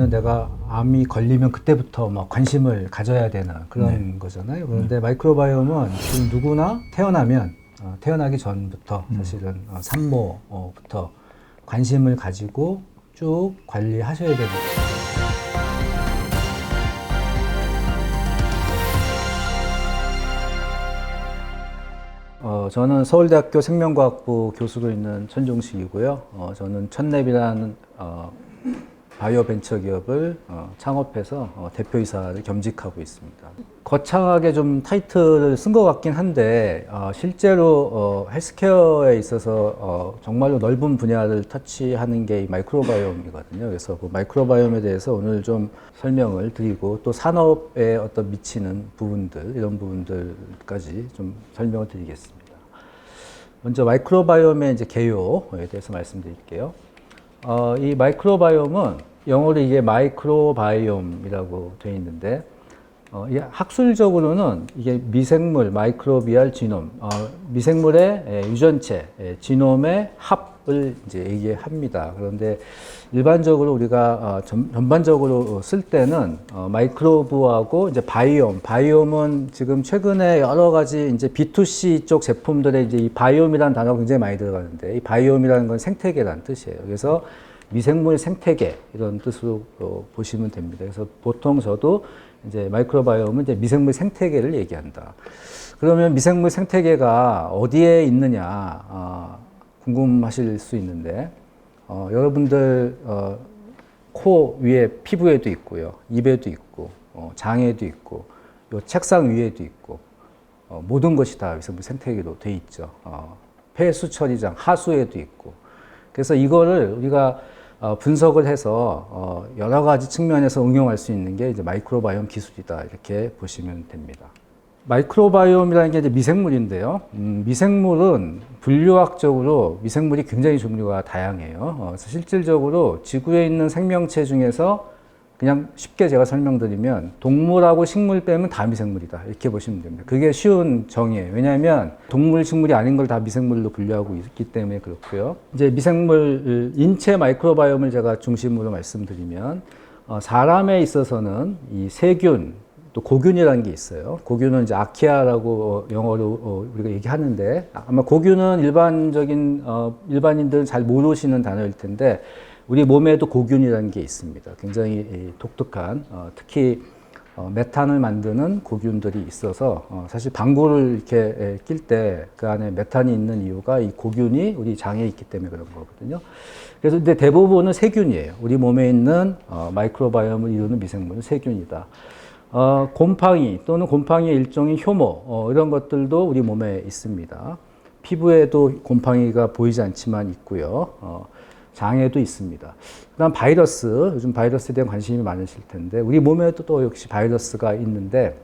왜냐하면 내가 암이 걸리면 그때부터 막 관심을 가져야 되는 그런 거잖아요. 그런데 마이크로바이옴은 지금 누구나 태어나면 태어나기 전부터 사실은 산모부터 관심을 가지고 쭉 관리하셔야 됩니다. 저는 서울대학교 생명과학부 교수로 있는 천종식이고요. 저는 첫랩이라는 바이오 벤처 기업을 창업해서 대표이사를 겸직하고 있습니다. 거창하게 좀 타이틀을 쓴 것 같긴 한데 실제로 헬스케어에 있어서 정말로 넓은 분야를 터치하는 게 이 마이크로바이옴이거든요. 그래서 그 마이크로바이옴에 대해서 오늘 좀 설명을 드리고 또 산업에 어떤 미치는 부분들 이런 부분들까지 좀 설명을 드리겠습니다. 먼저 마이크로바이옴의 이제 개요에 대해서 말씀드릴게요. 이 마이크로바이옴은 영어로 이게 마이크로바이옴이라고 되어 있는데 학술적으로는 이게 미생물, 마이크로비알 지놈, 미생물의 유전체, 지놈의 합을 이제 얘기합니다. 그런데 일반적으로 우리가 전반적으로 쓸 때는 마이크로브하고 이제 바이옴은 지금 최근에 여러 가지 이제 B2C 쪽 제품들에 이제 이 바이옴이라는 단어가 굉장히 많이 들어가는데 이 바이옴이라는 건 생태계라는 뜻이에요. 그래서 미생물 생태계 이런 뜻으로 보시면 됩니다. 그래서 보통 저도 이제 마이크로바이옴은 이제 미생물 생태계를 얘기한다. 그러면 미생물 생태계가 어디에 있느냐 궁금하실 수 있는데 여러분들 코 위에 피부에도 있고요, 입에도 있고, 장에도 있고, 요 책상 위에도 있고, 모든 것이 다 미생물 생태계로 돼 있죠. 폐수 처리장 하수에도 있고. 그래서 이거를 우리가 분석을 해서 여러 가지 측면에서 응용할 수 있는 게 이제 마이크로바이옴 기술이다 이렇게 보시면 됩니다. 마이크로바이옴이라는 게 이제 미생물인데요. 미생물은 분류학적으로 미생물이 굉장히 종류가 다양해요. 그래서 실질적으로 지구에 있는 생명체 중에서 그냥 쉽게 제가 설명드리면 동물하고 식물 빼면 다 미생물이다 이렇게 보시면 됩니다. 그게 쉬운 정의예요. 왜냐하면 동물, 식물이 아닌 걸 다 미생물로 분류하고 있기 때문에 그렇고요. 이제 미생물 인체 마이크로바이옴을 제가 중심으로 말씀드리면 사람에 있어서는 이 세균 또 고균이라는 게 있어요. 고균은 이제 아키아라고 영어로 우리가 얘기하는데 아마 고균은 일반인들은 잘 모르시는 단어일 텐데 우리 몸에도 고균이라는 게 있습니다. 굉장히 독특한 특히 메탄을 만드는 고균들이 있어서 사실 방구를 이렇게 낄 때 그 안에 메탄이 있는 이유가 이 고균이 우리 장에 있기 때문에 그런 거거든요. 그래서 근데 대부분은 세균이에요. 우리 몸에 있는 마이크로바이옴을 이루는 미생물은 세균이다. 곰팡이 또는 곰팡이의 일종인 효모 이런 것들도 우리 몸에 있습니다. 피부에도 곰팡이가 보이지 않지만 있고요. 장에도 있습니다. 그다음 바이러스, 요즘 바이러스에 대한 관심이 많으실 텐데 우리 몸에도 또 역시 바이러스가 있는데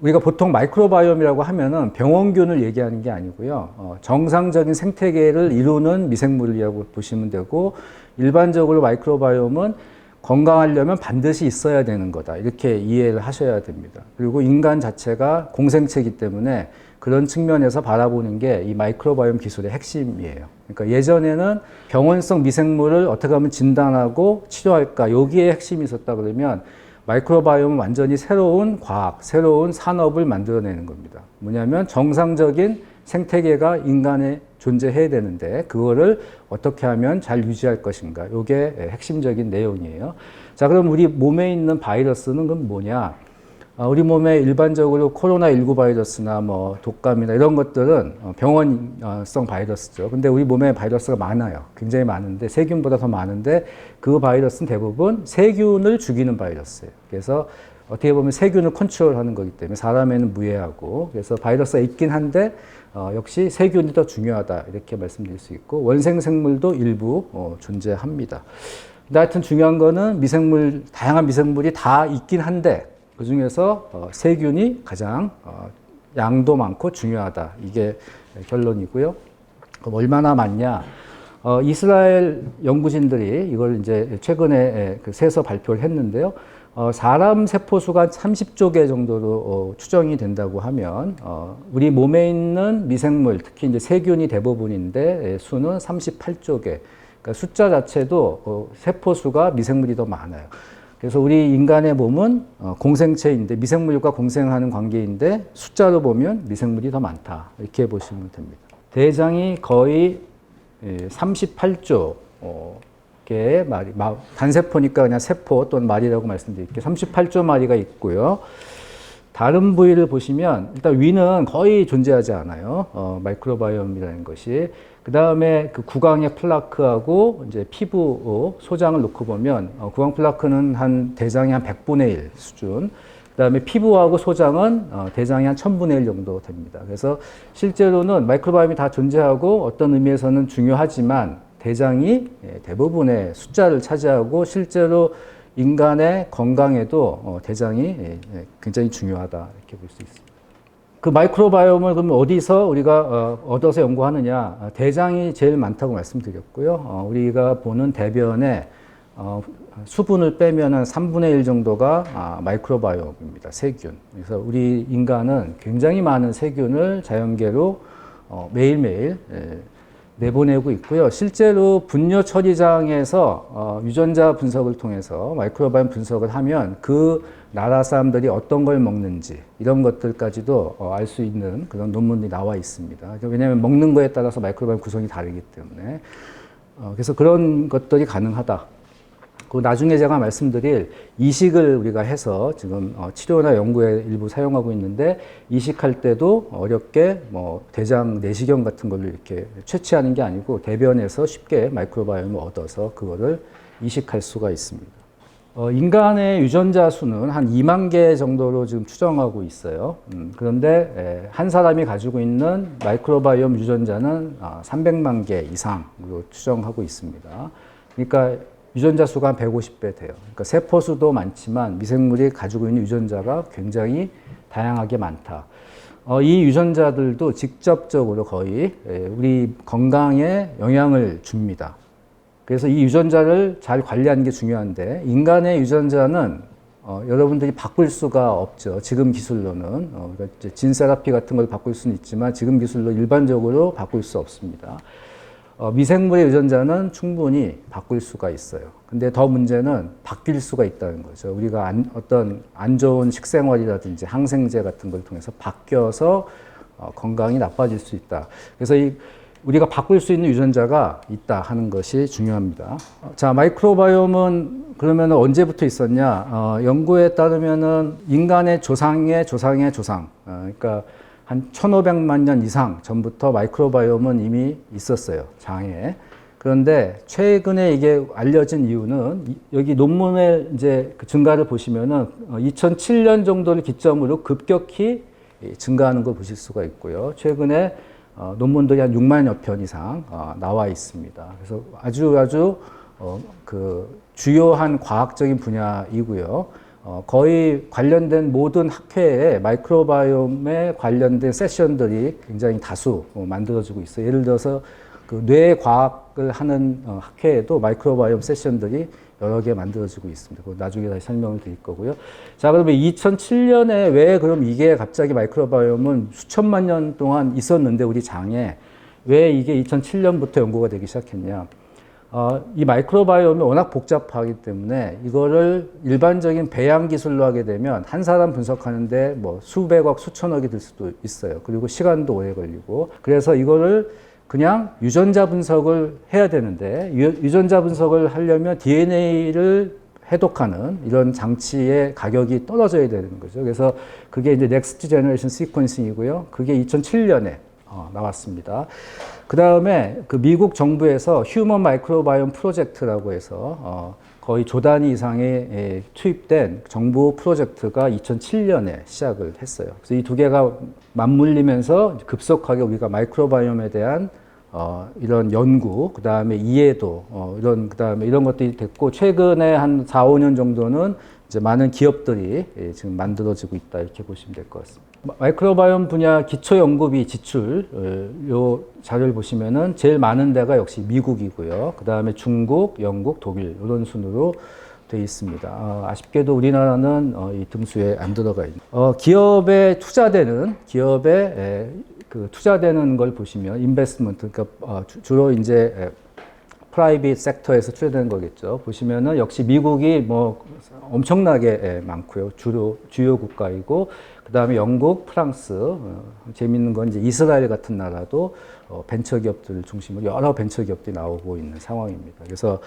우리가 보통 마이크로바이옴이라고 하면은 병원균을 얘기하는 게 아니고요. 정상적인 생태계를 이루는 미생물이라고 보시면 되고 일반적으로 마이크로바이옴은 건강하려면 반드시 있어야 되는 거다. 이렇게 이해를 하셔야 됩니다. 그리고 인간 자체가 공생체이기 때문에 그런 측면에서 바라보는 게 이 마이크로바이옴 기술의 핵심이에요. 그러니까 예전에는 병원성 미생물을 어떻게 하면 진단하고 치료할까 여기에 핵심이 있었다 그러면 마이크로바이옴은 완전히 새로운 과학, 새로운 산업을 만들어내는 겁니다. 뭐냐면 정상적인 생태계가 인간에 존재해야 되는데 그거를 어떻게 하면 잘 유지할 것인가 이게 핵심적인 내용이에요. 자, 그럼 우리 몸에 있는 바이러스는 그럼 뭐냐? 우리 몸에 일반적으로 코로나19 바이러스나 뭐 독감이나 이런 것들은 병원성 바이러스죠. 근데 우리 몸에 바이러스가 많아요. 굉장히 많은데 세균보다 더 많은데 그 바이러스는 대부분 세균을 죽이는 바이러스예요. 그래서 어떻게 보면 세균을 컨트롤하는 거기 때문에 사람에는 무해하고 그래서 바이러스가 있긴 한데 역시 세균이 더 중요하다 이렇게 말씀드릴 수 있고 원생 생물도 일부 존재합니다. 근데 하여튼 중요한 거는 미생물 다양한 미생물이 다 있긴 한데 그 중에서 세균이 가장 양도 많고 중요하다. 이게 결론이고요. 그럼 얼마나 많냐? 이스라엘 연구진들이 이걸 이제 최근에 세서 발표를 했는데요. 사람 세포수가 30조 개 정도로 추정이 된다고 하면 우리 몸에 있는 미생물, 특히 이제 세균이 대부분인데 수는 38조 개. 그러니까 숫자 자체도 세포 수가 미생물이 더 많아요. 그래서 우리 인간의 몸은 공생체인데 미생물과 공생하는 관계인데 숫자로 보면 미생물이 더 많다. 이렇게 보시면 됩니다. 대장이 거의 38조 개의 마리, 단세포니까 그냥 세포 또는 마리라고 말씀드릴게요. 38조 마리가 있고요. 다른 부위를 보시면 일단 위는 거의 존재하지 않아요. 마이크로바이옴이라는 것이. 그 다음에 그 구강의 플라크하고 이제 피부 소장을 놓고 보면 구강 플라크는 한 대장의 한 100분의 1 수준. 그 다음에 피부하고 소장은 대장의 한 1000분의 1 정도 됩니다. 그래서 실제로는 마이크로바이옴이 다 존재하고 어떤 의미에서는 중요하지만 대장이 대부분의 숫자를 차지하고 실제로 인간의 건강에도 대장이 굉장히 중요하다 이렇게 볼 수 있습니다. 그 마이크로바이옴을 그럼 어디서 우리가 얻어서 연구하느냐? 대장이 제일 많다고 말씀드렸고요. 우리가 보는 대변에 수분을 빼면 한 3분의 1 정도가 마이크로바이옴입니다. 세균. 그래서 우리 인간은 굉장히 많은 세균을 자연계로 매일매일 내보내고 있고요. 실제로 분뇨 처리장에서 유전자 분석을 통해서 마이크로바이옴 분석을 하면 그 나라 사람들이 어떤 걸 먹는지 이런 것들까지도 알 수 있는 그런 논문이 나와 있습니다. 왜냐하면 먹는 거에 따라서 마이크로바이옴 구성이 다르기 때문에 그래서 그런 것들이 가능하다. 그 나중에 제가 말씀드릴 이식을 우리가 해서 지금 치료나 연구에 일부 사용하고 있는데 이식할 때도 어렵게 뭐 대장 내시경 같은 걸로 이렇게 채취하는 게 아니고 대변에서 쉽게 마이크로바이옴을 얻어서 그거를 이식할 수가 있습니다. 인간의 유전자 수는 한 2만 개 정도로 지금 추정하고 있어요. 그런데 한 사람이 가지고 있는 마이크로바이옴 유전자는 300만 개 이상으로 추정하고 있습니다. 그러니까 유전자 수가 한 150배 돼요. 그러니까 세포 수도 많지만 미생물이 가지고 있는 유전자가 굉장히 다양하게 많다. 이 유전자들도 직접적으로 거의 우리 건강에 영향을 줍니다. 그래서 이 유전자를 잘 관리하는 게 중요한데 인간의 유전자는 여러분들이 바꿀 수가 없죠. 지금 기술로는 그러니까 진 세라피 같은 걸 바꿀 수는 있지만 지금 기술로 일반적으로 바꿀 수 없습니다. 미생물의 유전자는 충분히 바꿀 수가 있어요. 근데 더 문제는 바뀔 수가 있다는 거죠. 우리가 어떤 안 좋은 식생활이라든지 항생제 같은 걸 통해서 바뀌어서 건강이 나빠질 수 있다. 그래서 우리가 바꿀 수 있는 유전자가 있다 하는 것이 중요합니다. 자, 마이크로바이옴은 그러면 언제부터 있었냐? 연구에 따르면은 인간의 조상의 조상의 조상, 그러니까 한 1500만 년 이상 전부터 마이크로바이옴은 이미 있었어요, 장에. 그런데 최근에 이게 알려진 이유는 여기 논문의 이제 그 증가를 보시면은 2007년 정도를 기점으로 급격히 증가하는 걸 보실 수가 있고요. 최근에 논문들이 한 6만여 편 이상 나와 있습니다. 그래서 아주 그 주요한 과학적인 분야이고요. 거의 관련된 모든 학회에 마이크로바이옴에 관련된 세션들이 굉장히 다수 만들어지고 있어요. 예를 들어서 그 뇌과학을 하는 학회에도 마이크로바이옴 세션들이 여러 개 만들어지고 있습니다. 나중에 다시 설명을 드릴 거고요. 자, 그러면 2007년에 왜 그럼 이게 갑자기 마이크로바이옴은 수천만 년 동안 있었는데 우리 장에 왜 이게 2007년부터 연구가 되기 시작했냐? 이 마이크로바이옴이 워낙 복잡하기 때문에 이거를 일반적인 배양 기술로 하게 되면 한 사람 분석하는데 뭐 수백억, 수천억이 들 수도 있어요. 그리고 시간도 오래 걸리고. 그래서 이거를 그냥 유전자 분석을 해야 되는데 유전자 분석을 하려면 DNA를 해독하는 이런 장치의 가격이 떨어져야 되는 거죠. 그래서 그게 이제 넥스트 제너레이션 시퀀싱이고요. 그게 2007년에 나왔습니다. 그 다음에 그 미국 정부에서 휴먼 마이크로바이옴 프로젝트라고 해서 거의 조 단위 이상의 투입된 정부 프로젝트가 2007년에 시작을 했어요. 그래서 이 두 개가 맞물리면서 급속하게 우리가 마이크로바이옴에 대한 이런 연구, 그 다음에 이해도, 그 다음에 이런 것들이 됐고, 최근에 한 4, 5년 정도는 이제 많은 기업들이 지금 만들어지고 있다, 이렇게 보시면 될 것 같습니다. 마이크로바이옴 분야 기초연구비 지출, 요 자료를 보시면은 제일 많은 데가 역시 미국이고요. 그 다음에 중국, 영국, 독일, 이런 순으로 되어 있습니다. 아쉽게도 우리나라는 이 등수에 안 들어가 있는. 기업에 투자되는, 그 투자되는 걸 보시면 인베스트먼트, 그러니까 주로 이제 프라이빗 섹터에서 투자되는 거겠죠. 보시면은 역시 미국이 뭐 엄청나게 많고요. 주요 국가이고, 그 다음에 영국, 프랑스, 재밌는 건 이제 이스라엘 같은 나라도 벤처 기업들을 중심으로 여러 벤처 기업들이 나오고 있는 상황입니다. 그래서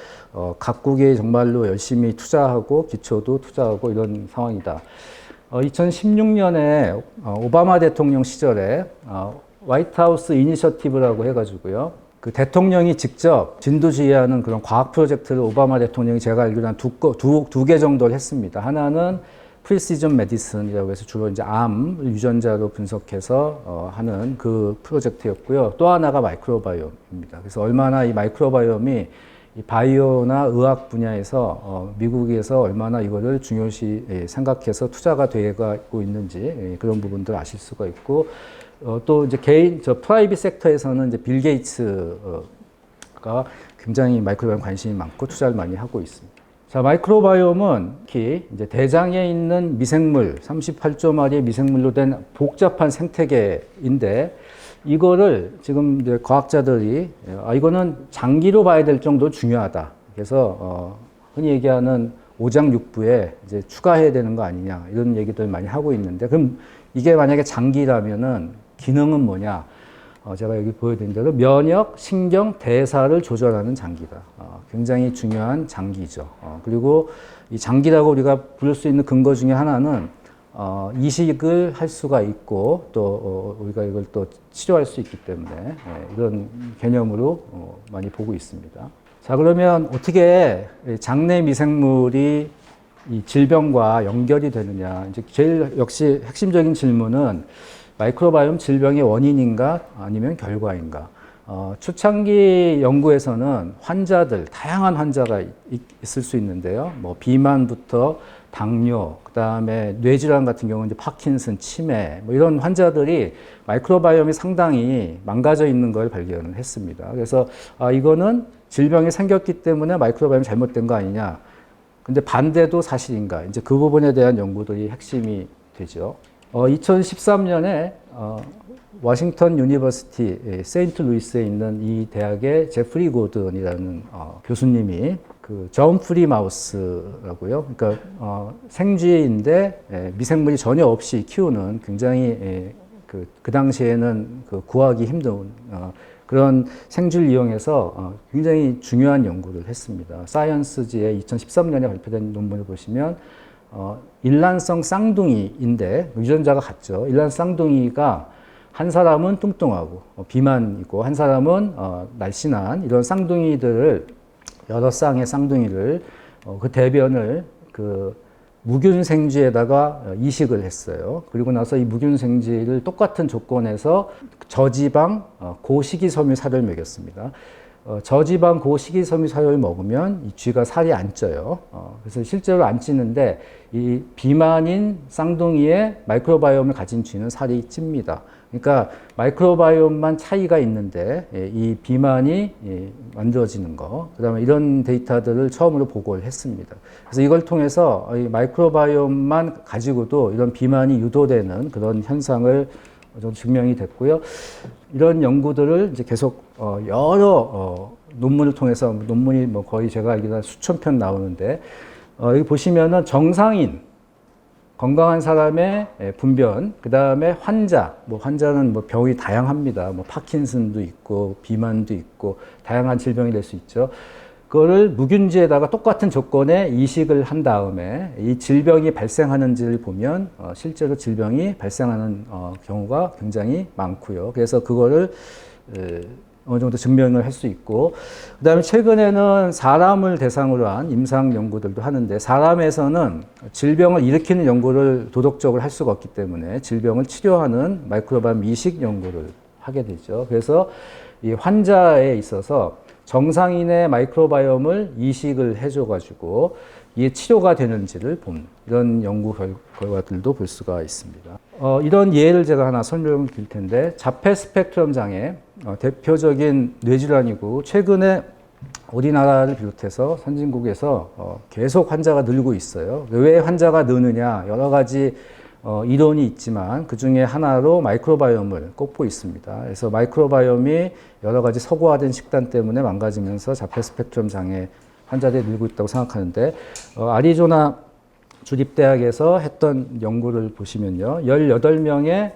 각국이 정말로 열심히 투자하고 기초도 투자하고 이런 상황이다. 2016년에 오바마 대통령 시절에 화이트하우스 이니셔티브라고 해가지고요. 그 대통령이 직접 진두지휘하는 그런 과학 프로젝트를 오바마 대통령이 제가 알기로 한 두 개 정도를 했습니다. 하나는 프리시전 메디슨이라고 해서 주로 이제 암 유전자로 분석해서 하는 그 프로젝트였고요. 또 하나가 마이크로바이옴입니다. 그래서 얼마나 이 마이크로바이옴이 이 바이오나 의학 분야에서 미국에서 얼마나 이거를 중요시 생각해서 투자가 되고 있는지 그런 부분들 아실 수가 있고, 또 이제 프라이빗 섹터에서는 이제 빌 게이츠가 굉장히 마이크로바이옴 관심이 많고 투자를 많이 하고 있습니다. 자, 마이크로바이옴은 특히 이제 대장에 있는 미생물, 38조 마리의 미생물로 된 복잡한 생태계인데, 이거를 지금 이제 과학자들이 이거는 장기로 봐야 될 정도로 중요하다. 그래서 흔히 얘기하는 오장육부에 이제 추가해야 되는 거 아니냐 이런 얘기들 많이 하고 있는데, 그럼 이게 만약에 장기라면은 기능은 뭐냐? 제가 여기 보여드린 대로 면역, 신경, 대사를 조절하는 장기다. 굉장히 중요한 장기죠. 그리고 이 장기라고 우리가 부를 수 있는 근거 중에 하나는 이식을 할 수가 있고 또 우리가 이걸 또 치료할 수 있기 때문에 이런 개념으로 많이 보고 있습니다. 자, 그러면 어떻게 장내 미생물이 이 질병과 연결이 되느냐? 이제 제일 역시 핵심적인 질문은 마이크로바이옴 질병의 원인인가 아니면 결과인가? 초창기 연구에서는 다양한 환자가 있을 수 있는데요. 뭐 비만부터 당뇨, 그 다음에 뇌질환 같은 경우는 이제 파킨슨, 치매, 뭐 이런 환자들이 마이크로바이옴이 상당히 망가져 있는 걸 발견을 했습니다. 그래서 이거는 질병이 생겼기 때문에 마이크로바이옴이 잘못된 거 아니냐. 근데 반대도 사실인가. 이제 그 부분에 대한 연구들이 핵심이 되죠. 2013년에 워싱턴 유니버시티 세인트 루이스에 있는 이 대학의 제프리 고든이라는 교수님이 그 점프리 마우스라고요. 그러니까 생쥐인데 미생물이 전혀 없이 키우는 굉장히 그 당시에는 구하기 힘든 그런 생쥐를 이용해서 굉장히 중요한 연구를 했습니다. 사이언스지에 2013년에 발표된 논문을 보시면 일란성 쌍둥이인데 유전자가 같죠. 일란 쌍둥이가 한 사람은 뚱뚱하고 비만이고 한 사람은 날씬한 이런 쌍둥이들을 여러 쌍의 쌍둥이를 그 대변을 그 무균생쥐에다가 이식을 했어요. 그리고 나서 이 무균생쥐를 똑같은 조건에서 저지방 고식이섬유 사료를 먹였습니다. 저지방 고식이섬유 사료를 먹으면 이 쥐가 살이 안 쪄요. 그래서 실제로 안 찌는데 이 비만인 쌍둥이의 마이크로바이옴을 가진 쥐는 살이 찝니다. 그러니까 마이크로바이옴만 차이가 있는데 이 비만이 만들어지는 거, 그다음에 이런 데이터들을 처음으로 보고를 했습니다. 그래서 이걸 통해서 이 마이크로바이옴만 가지고도 이런 비만이 유도되는 그런 현상을 좀 증명이 됐고요. 이런 연구들을 이제 계속 여러 논문을 통해서 논문이 뭐 거의 제가 알기로 수천 편 나오는데 여기 보시면은 정상인 건강한 사람의 분변, 그 다음에 환자는 뭐 병이 다양합니다. 뭐 파킨슨도 있고 비만도 있고 다양한 질병이 될 수 있죠. 그거를 무균지에다가 똑같은 조건에 이식을 한 다음에 이 질병이 발생하는지를 보면 실제로 질병이 발생하는 경우가 굉장히 많고요. 그래서 그거를 어느 정도 증명을 할 수 있고, 그 다음에 최근에는 사람을 대상으로 한 임상 연구들도 하는데 사람에서는 질병을 일으키는 연구를 도덕적으로 할 수가 없기 때문에 질병을 치료하는 마이크로바이옴 이식 연구를 하게 되죠. 그래서 이 환자에 있어서 정상인의 마이크로바이옴을 이식을 해줘가지고 이게 치료가 되는지를 본 이런 연구 결과들도 볼 수가 있습니다. 이런 예를 제가 하나 설명을 드릴 텐데 자폐 스펙트럼 장애 대표적인 뇌질환이고 최근에 우리나라를 비롯해서 선진국에서 계속 환자가 늘고 있어요. 왜 환자가 느느냐 여러 가지 이론이 있지만 그 중에 하나로 마이크로바이옴을 꼽고 있습니다. 그래서 마이크로바이옴이 여러 가지 서구화된 식단 때문에 망가지면서 자폐 스펙트럼 장애 환자들이 늘고 있다고 생각하는데, 아리조나 주립대학에서 했던 연구를 보시면요, 18명의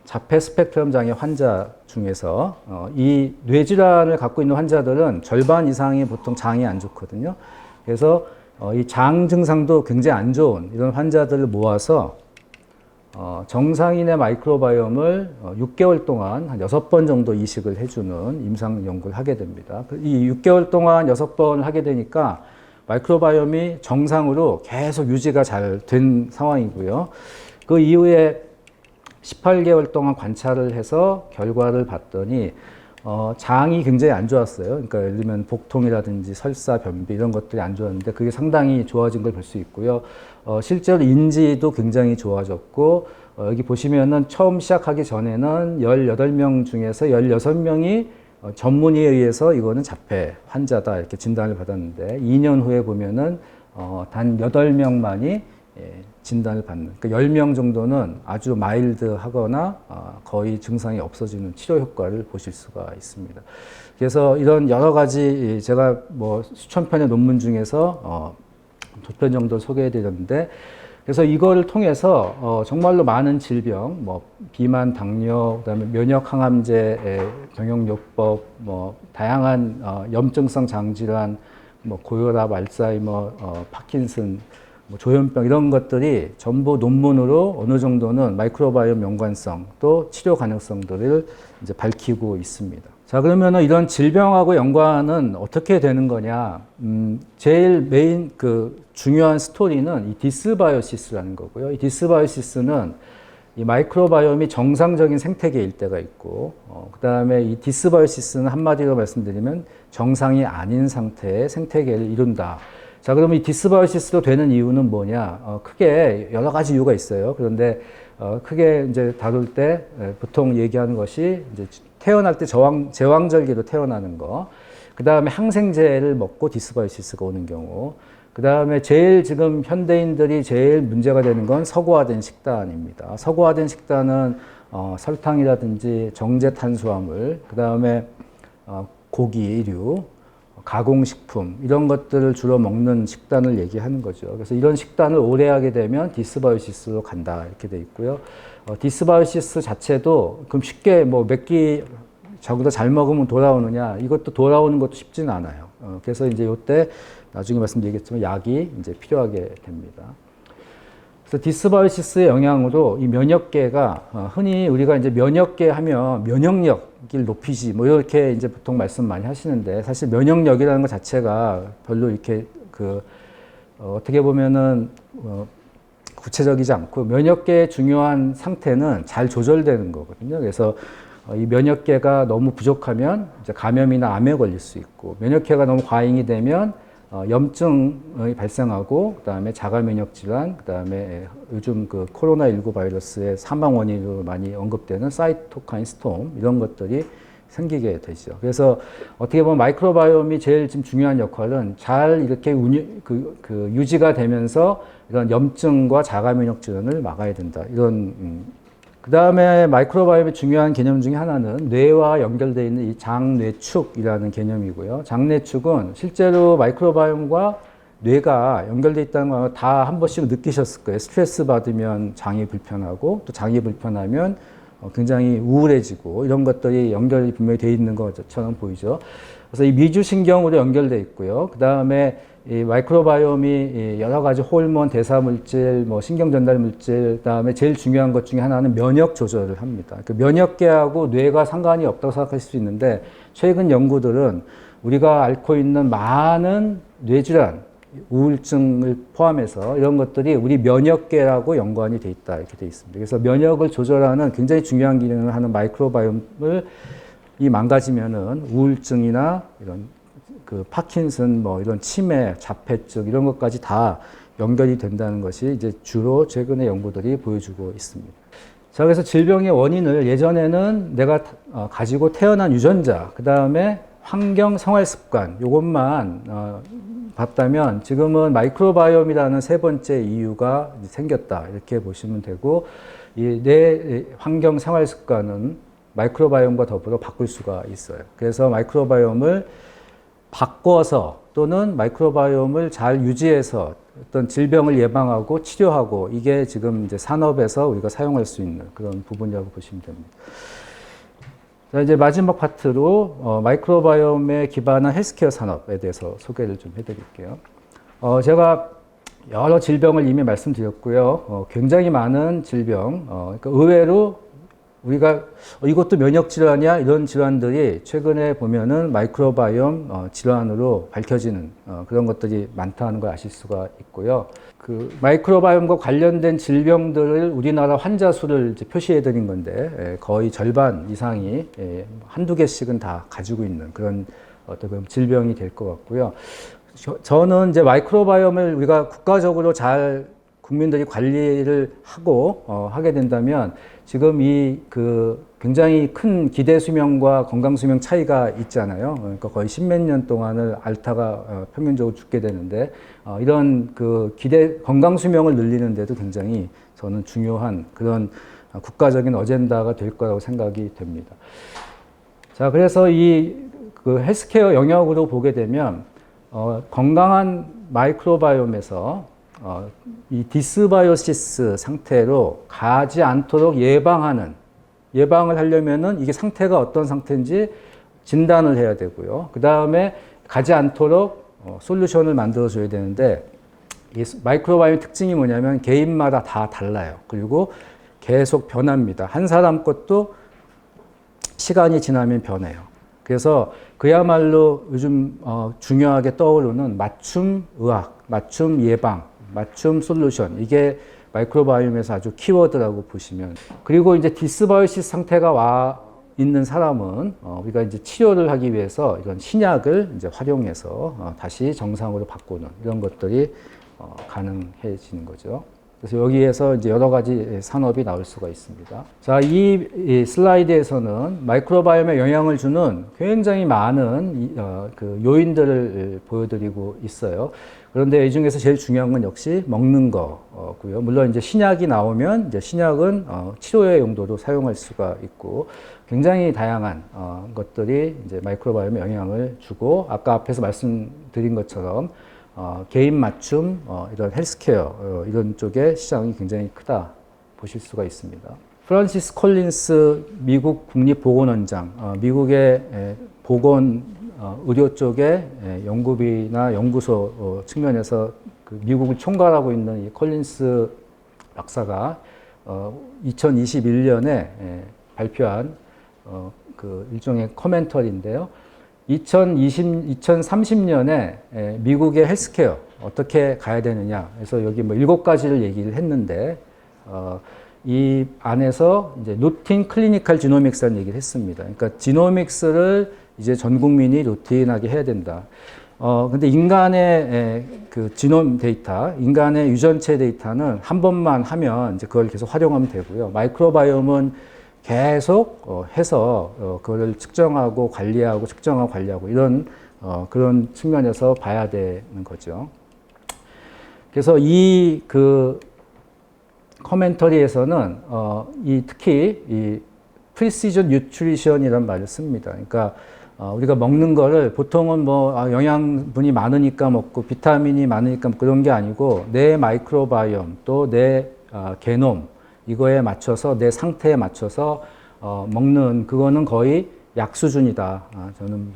자폐 스펙트럼 장애 환자 중에서 이 뇌질환을 갖고 있는 환자들은 절반 이상이 보통 장이 안 좋거든요. 그래서 이 장 증상도 굉장히 안 좋은 이런 환자들을 모아서 정상인의 마이크로바이옴을 6개월 동안 한 6번 정도 이식을 해주는 임상 연구를 하게 됩니다. 이 6개월 동안 6번을 하게 되니까 마이크로바이옴이 정상으로 계속 유지가 잘 된 상황이고요. 그 이후에 18개월 동안 관찰을 해서 결과를 봤더니 장이 굉장히 안 좋았어요. 그러니까 예를 들면 복통이라든지 설사, 변비 이런 것들이 안 좋았는데 그게 상당히 좋아진 걸 볼 수 있고요. 실제로 인지도 굉장히 좋아졌고, 여기 보시면은 처음 시작하기 전에는 18명 중에서 16명이 전문의에 의해서 이거는 자폐 환자다 이렇게 진단을 받았는데, 2년 후에 보면은 단 8명만이 진단을 받는, 그러니까 10명 정도는 아주 마일드하거나 거의 증상이 없어지는 치료 효과를 보실 수가 있습니다. 그래서 이런 여러 가지 제가 뭐 수천 편의 논문 중에서 2편 정도 소개해 드렸는데, 그래서 이거를 통해서 정말로 많은 질병, 뭐 비만, 당뇨, 그다음에 면역 항암제 병용요법, 뭐 다양한 염증성 장질환, 뭐 고혈압, 알츠하이머, 파킨슨, 뭐 조현병 이런 것들이 전부 논문으로 어느 정도는 마이크로바이옴 연관성 또 치료 가능성들을 이제 밝히고 있습니다. 자, 그러면은 이런 질병하고 연관은 어떻게 되는 거냐? 제일 메인 중요한 스토리는 이 디스바이오시스라는 거고요. 이 디스바이오시스는 이 마이크로바이옴이 정상적인 생태계일 때가 있고, 그 다음에 이 디스바이오시스는 한마디로 말씀드리면 정상이 아닌 상태의 생태계를 이룬다. 자, 그러면 이 디스바이오시스로 되는 이유는 뭐냐? 크게 여러 가지 이유가 있어요. 그런데 크게 이제 다룰 때 보통 얘기하는 것이 이제 태어날 때 제왕절개로 태어나는 거, 그 다음에 항생제를 먹고 디스바이오시스가 오는 경우, 그 다음에 제일 지금 현대인들이 제일 문제가 되는 건 서구화된 식단입니다. 서구화된 식단은 설탕이라든지 정제 탄수화물, 그 다음에 고기류, 가공식품 이런 것들을 주로 먹는 식단을 얘기하는 거죠. 그래서 이런 식단을 오래 하게 되면 디스바이오시스로 간다 이렇게 돼 있고요. 디스바이오시스 자체도 그럼 쉽게 뭐 몇 끼 저보다 잘 먹으면 돌아오느냐, 이것도 돌아오는 것도 쉽지는 않아요. 그래서 이제 이때 나중에 말씀드리겠지만 약이 이제 필요하게 됩니다. 그래서 디스바이오시스의 영향으로 이 면역계가 흔히 우리가 이제 면역계 하면 면역력을 높이지 뭐 이렇게 이제 보통 말씀 많이 하시는데, 사실 면역력이라는 것 자체가 별로 이렇게 어떻게 보면은 구체적이지 않고, 면역계의 중요한 상태는 잘 조절되는 거거든요. 그래서 이 면역계가 너무 부족하면 이제 감염이나 암에 걸릴 수 있고, 면역계가 너무 과잉이 되면 염증이 발생하고, 그다음에 자가 면역 질환, 그다음에 요즘 코로나19 바이러스의 사망 원인으로 많이 언급되는 사이토카인 스톰 이런 것들이 생기게 되죠. 그래서 어떻게 보면 마이크로바이옴이 제일 지금 중요한 역할은 잘 이렇게 유지가 되면서 이런 염증과 자가 면역 질환을 막아야 된다. 이런 그 다음에 마이크로바이옴의 중요한 개념 중에 하나는 뇌와 연결되어 있는 이 장뇌축이라는 개념이고요. 장뇌축은 실제로 마이크로바이옴과 뇌가 연결되어 있다는 거 다 한 번씩 느끼셨을 거예요. 스트레스 받으면 장이 불편하고, 또 장이 불편하면 굉장히 우울해지고, 이런 것들이 연결이 분명히 되어 있는 것처럼 보이죠. 그래서 이 미주신경으로 연결되어 있고요. 그 다음에 이 마이크로바이옴이 여러 가지 호르몬, 대사물질, 뭐 신경전달물질, 그다음에 제일 중요한 것 중에 하나는 면역 조절을 합니다. 그 면역계하고 뇌가 상관이 없다고 생각하실 수 있는데, 최근 연구들은 우리가 앓고 있는 많은 뇌질환, 우울증을 포함해서 이런 것들이 우리 면역계하고 연관이 돼 있다 이렇게 돼 있습니다. 그래서 면역을 조절하는 굉장히 중요한 기능을 하는 마이크로바이옴을 망가지면은 우울증이나 이런 파킨슨, 뭐 이런 치매, 자폐증 이런 것까지 다 연결이 된다는 것이 이제 주로 최근의 연구들이 보여주고 있습니다. 자, 그래서 질병의 원인을 예전에는 내가 가지고 태어난 유전자, 그 다음에 환경 생활 습관 요것만 봤다면 지금은 마이크로바이옴이라는 세 번째 이유가 생겼다 이렇게 보시면 되고, 이 내 환경 생활 습관은 마이크로바이옴과 더불어 바꿀 수가 있어요. 그래서 마이크로바이옴을 바꿔서 또는 마이크로바이옴을 잘 유지해서 어떤 질병을 예방하고 치료하고, 이게 지금 이제 산업에서 우리가 사용할 수 있는 그런 부분이라고 보시면 됩니다. 자, 이제 마지막 파트로 마이크로바이옴에 기반한 헬스케어 산업에 대해서 소개를 좀 해드릴게요. 제가 여러 질병을 이미 말씀드렸고요. 굉장히 많은 질병, 그러니까 의외로 우리가 이것도 면역 질환이야 이런 질환들이 최근에 보면은 마이크로바이옴 질환으로 밝혀지는 그런 것들이 많다는 걸 아실 수가 있고요. 그 마이크로바이옴과 관련된 질병들을 우리나라 환자 수를 이제 표시해 드린 건데, 거의 절반 이상이 한두 개씩은 다 가지고 있는 그런 어떤 질병이 될 것 같고요. 저는 이제 마이크로바이옴을 우리가 국가적으로 잘 국민들이 관리를 하고 하게 된다면, 지금 이 굉장히 큰 기대 수명과 건강 수명 차이가 있잖아요. 그러니까 거의 십몇 년 동안을 앓다가 평균적으로 죽게 되는데, 이런 기대 건강 수명을 늘리는데도 굉장히 저는 중요한 그런 국가적인 어젠다가 될 거라고 생각이 됩니다. 자, 그래서 이 헬스케어 영역으로 보게 되면 건강한 마이크로바이옴에서 이 디스바이오시스 상태로 가지 않도록 예방을 하려면은 이게 상태가 어떤 상태인지 진단을 해야 되고요. 그 다음에 가지 않도록 솔루션을 만들어 줘야 되는데, 이 마이크로바이옴 특징이 뭐냐면 개인마다 다 달라요. 그리고 계속 변합니다. 한 사람 것도 시간이 지나면 변해요. 그래서 그야말로 요즘 중요하게 떠오르는 맞춤 의학, 맞춤 예방, 맞춤 솔루션, 이게 마이크로바이옴에서 아주 키워드라고 보시면. 그리고 이제 디스바이오시스 상태가 와 있는 사람은 우리가 이제 치료를 하기 위해서 이런 신약을 이제 활용해서 다시 정상으로 바꾸는 이런 것들이 가능해지는 거죠. 그래서 여기에서 이제 여러 가지 산업이 나올 수가 있습니다. 자, 이 슬라이드에서는 마이크로바이옴에 영향을 주는 굉장히 많은 요인들을 보여드리고 있어요. 그런데 이 중에서 제일 중요한 건 역시 먹는 거고요. 물론 이제 신약이 나오면 이제 신약은 치료의 용도로 사용할 수가 있고, 굉장히 다양한 것들이 이제 마이크로바이옴에 영향을 주고, 아까 앞에서 말씀드린 것처럼 개인 맞춤 이런 헬스케어 이런 쪽의 시장이 굉장히 크다 보실 수가 있습니다. 프란시스 콜린스 미국 국립보건원장, 미국의 보건 의료 쪽의 연구비나 연구소 측면에서 미국을 총괄하고 있는 이 콜린스 박사가 2021년에 발표한 일종의 커멘터리인데요. 2030년에 미국의 헬스케어 어떻게 가야 되느냐. 그래서 여기 뭐 7가지를 얘기를 했는데, 이 안에서 이제 루틴 클리니컬 지노믹스라는 얘기를 했습니다. 그러니까 지노믹스를 이제 전 국민이 루틴하게 해야 된다. 근데 인간의 지놈 데이터, 인간의 유전체 데이터는 한 번만 하면 이제 그걸 계속 활용하면 되고요. 마이크로바이옴은 계속 해서 그거를 측정하고 관리하고 측정하고 관리하고 이런 그런 측면에서 봐야 되는 거죠. 그래서 이 커멘터리에서는 특히 이 프리시전 뉴트리션이라는 말을 씁니다. 그러니까 우리가 먹는 거를 보통은 뭐 영양분이 많으니까 먹고 비타민이 많으니까 그런 게 아니고, 내 마이크로바이옴 또 내 게놈 이거에 맞춰서 내 상태에 맞춰서 먹는, 그거는 거의 약 수준이다. 저는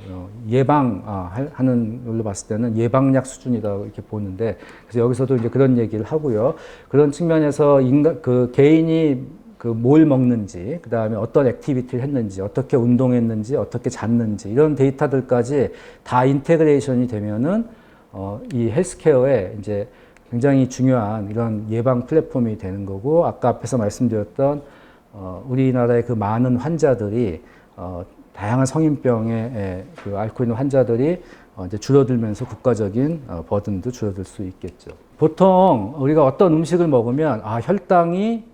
예방하는 걸로 봤을 때는 예방약 수준이다 이렇게 보는데, 그래서 여기서도 이제 그런 얘기를 하고요. 그런 측면에서 개인이 뭘 먹는지, 그 다음에 어떤 액티비티를 했는지, 어떻게 운동했는지, 어떻게 잤는지, 이런 데이터들까지 다 인테그레이션이 되면은, 이 헬스케어에 이제 굉장히 중요한 이런 예방 플랫폼이 되는 거고, 아까 앞에서 말씀드렸던, 우리나라의 그 많은 환자들이, 다양한 성인병에 앓고 있는 환자들이 이제 줄어들면서 국가적인 버든도 줄어들 수 있겠죠. 보통 우리가 어떤 음식을 먹으면, 혈당이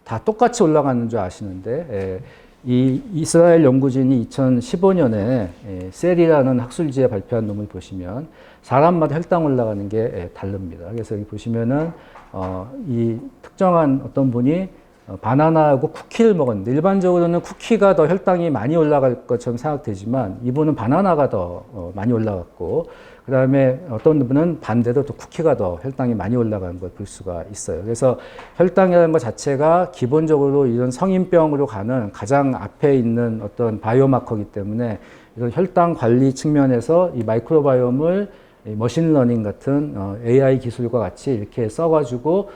다 똑같이 올라가는 줄 아시는데, 이 이스라엘 연구진이 2015년에 셀이라는 학술지에 발표한 논문을 보시면 사람마다 혈당 올라가는 게 다릅니다. 그래서 여기 보시면은 이 특정한 어떤 분이 바나나하고 쿠키를 먹었는데 일반적으로는 쿠키가 더 혈당이 많이 올라갈 것처럼 생각되지만 이분은 바나나가 더 많이 올라갔고 그 다음에 어떤 분은 반대로 또 쿠키가 더 혈당이 많이 올라가는 걸 볼 수가 있어요. 그래서 혈당이라는 것 자체가 기본적으로 이런 성인병으로 가는 가장 앞에 있는 어떤 바이오마커이기 때문에 이런 혈당 관리 측면에서 이 마이크로바이옴을 머신러닝 같은 AI 기술과 같이 이렇게 써가지고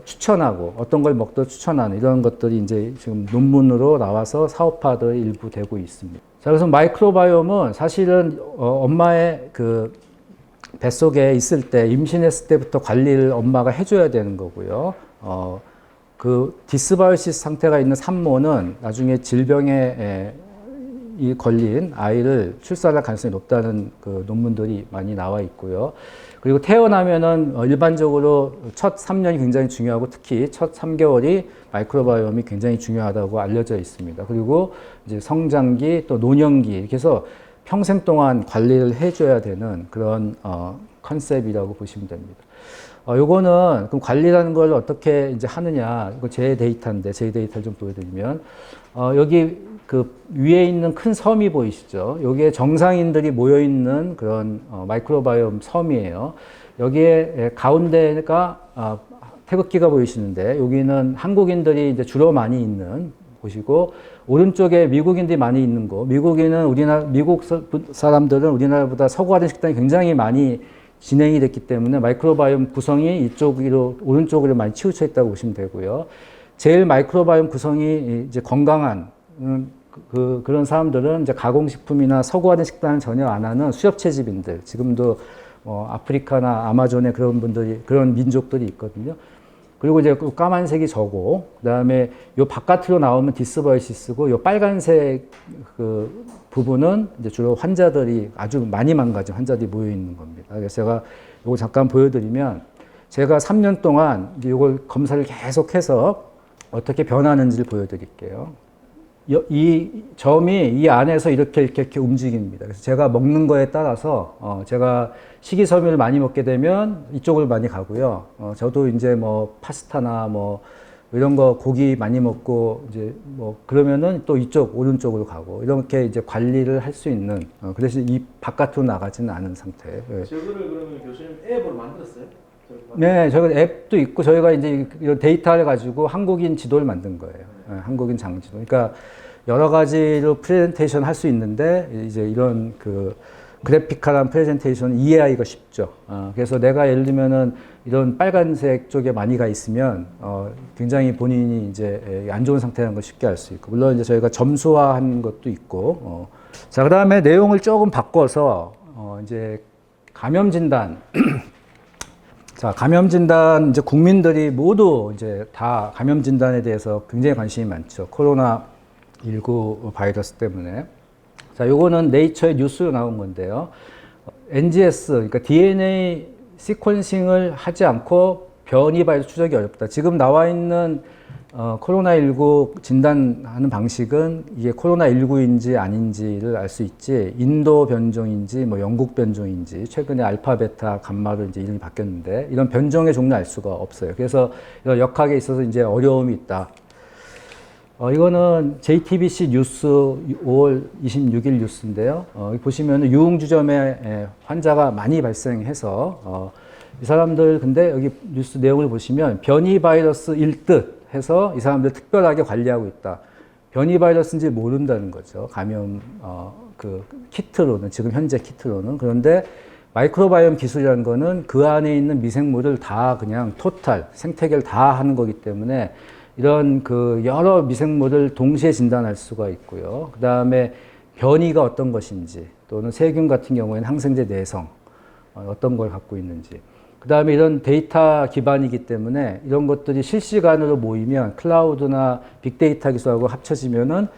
추천하고 어떤 걸 먹도 추천하는 이런 것들이 이제 지금 논문으로 나와서 사업화도 일부 되고 있습니다. 자, 그래서 마이크로바이옴은 사실은 엄마의 그 뱃속에 있을 때 임신했을 때부터 관리를 엄마가 해줘야 되는 거고요. 그 디스바이오시스 상태가 있는 산모는 나중에 질병에 이 걸린 아이를 출산할 가능성이 높다는 그 논문들이 많이 나와 있고요. 그리고 태어나면은 일반적으로 첫 3년이 굉장히 중요하고 특히 첫 3개월이 마이크로바이옴이 굉장히 중요하다고 알려져 있습니다. 그리고 이제 성장기 또 노년기 이렇게 해서 평생 동안 관리를 해줘야 되는 그런 컨셉이라고 보시면 됩니다. 요거는 그럼 관리라는 걸 어떻게 이제 하느냐? 이거 제 데이터인데 제 데이터를 좀 보여드리면 여기 그 위에 있는 큰 섬이 보이시죠? 여기에 정상인들이 모여 있는 그런 마이크로바이옴 섬이에요. 여기에 가운데가 태극기가 보이시는데 여기는 한국인들이 이제 주로 많이 있는 곳이고 오른쪽에 미국인들이 많이 있는 곳. 미국 사람들은 우리나라보다 서구화된 식단이 굉장히 많이 진행이 됐기 때문에 마이크로바이옴 구성이 이쪽으로 오른쪽으로 많이 치우쳐 있다고 보시면 되고요. 제일 마이크로바이옴 구성이 이제 건강한 그런 사람들은 이제 가공식품이나 서구화된 식단을 전혀 안 하는 수렵채집인들. 지금도 아프리카나 아마존에 그런 민족들이 있거든요. 그리고 이제 까만색이 저고, 그 다음에 요 바깥으로 나오면 디스바이시스고, 요 빨간색 그 부분은 이제 주로 환자들이 아주 많이 망가진 환자들이 모여 있는 겁니다. 그래서 제가 요거 잠깐 보여드리면, 제가 3년 동안 이걸 검사를 계속해서 어떻게 변하는지를 보여드릴게요. 이 점이 이 안에서 이렇게 움직입니다. 그래서 제가 먹는 거에 따라서 제가 식이섬유를 많이 먹게 되면 이쪽을 많이 가고요. 저도 이제 뭐 파스타나 뭐 이런 거 고기 많이 먹고 이제 뭐 그러면은 또 이쪽 오른쪽으로 가고 이렇게 이제 관리를 할 수 있는 그래서 이 바깥으로 나가지는 않은 상태. 저거를 그러면 교수님 앱으로 만들었어요? 네, 저희가 앱도 있고 저희가 이제 이런 데이터를 가지고 한국인 지도를 만든 거예요. 한국인 장지도. 그러니까 여러 가지로 프레젠테이션 할 수 있는데 이제 이런 그 그래픽화한 프레젠테이션은 이해하기가 쉽죠. 그래서 내가 예를 들면은 이런 빨간색 쪽에 많이 가 있으면 굉장히 본인이 이제 안 좋은 상태라는 걸 쉽게 알 수 있고 물론 이제 저희가 점수화한 것도 있고 자, 그다음에 내용을 조금 바꿔서 이제 감염 진단 자, 감염 진단, 이제 국민들이 모두 이제 다 감염 진단에 대해서 굉장히 관심이 많죠. 코로나19 바이러스 때문에. 자, 요거는 네이처의 뉴스로 나온 건데요. NGS, 그러니까 DNA 시퀀싱을 하지 않고 변이 바이러스 추적이 어렵다. 지금 나와 있는 코로나19 진단하는 방식은 이게 코로나19인지 아닌지를 알 수 있지, 인도 변종인지, 뭐 영국 변종인지, 최근에 알파, 베타, 감마로 이제 이름이 바뀌었는데, 이런 변종의 종류 알 수가 없어요. 그래서 이런 역학에 있어서 이제 어려움이 있다. 이거는 JTBC 뉴스 5월 26일 뉴스인데요. 여기 보시면 유흥주점에 환자가 많이 발생해서, 이 사람들 근데 여기 뉴스 내용을 보시면 변이 바이러스일 듯 해서 이 사람들 특별하게 관리하고 있다. 변이 바이러스인지 모른다는 거죠. 감염 그 키트로는 지금 현재 키트로는. 그런데 마이크로바이옴 기술이라는 거는 그 안에 있는 미생물을 다 그냥 토탈 생태계를 다 하는 거기 때문에 이런 그 여러 미생물을 동시에 진단할 수가 있고요. 그 다음에 변이가 어떤 것인지 또는 세균 같은 경우에는 항생제 내성 어떤 걸 갖고 있는지. 그 다음에 이런 데이터 기반이기 때문에 이런 것들이 실시간으로 모이면 클라우드나 빅데이터 기술하고 합쳐지면은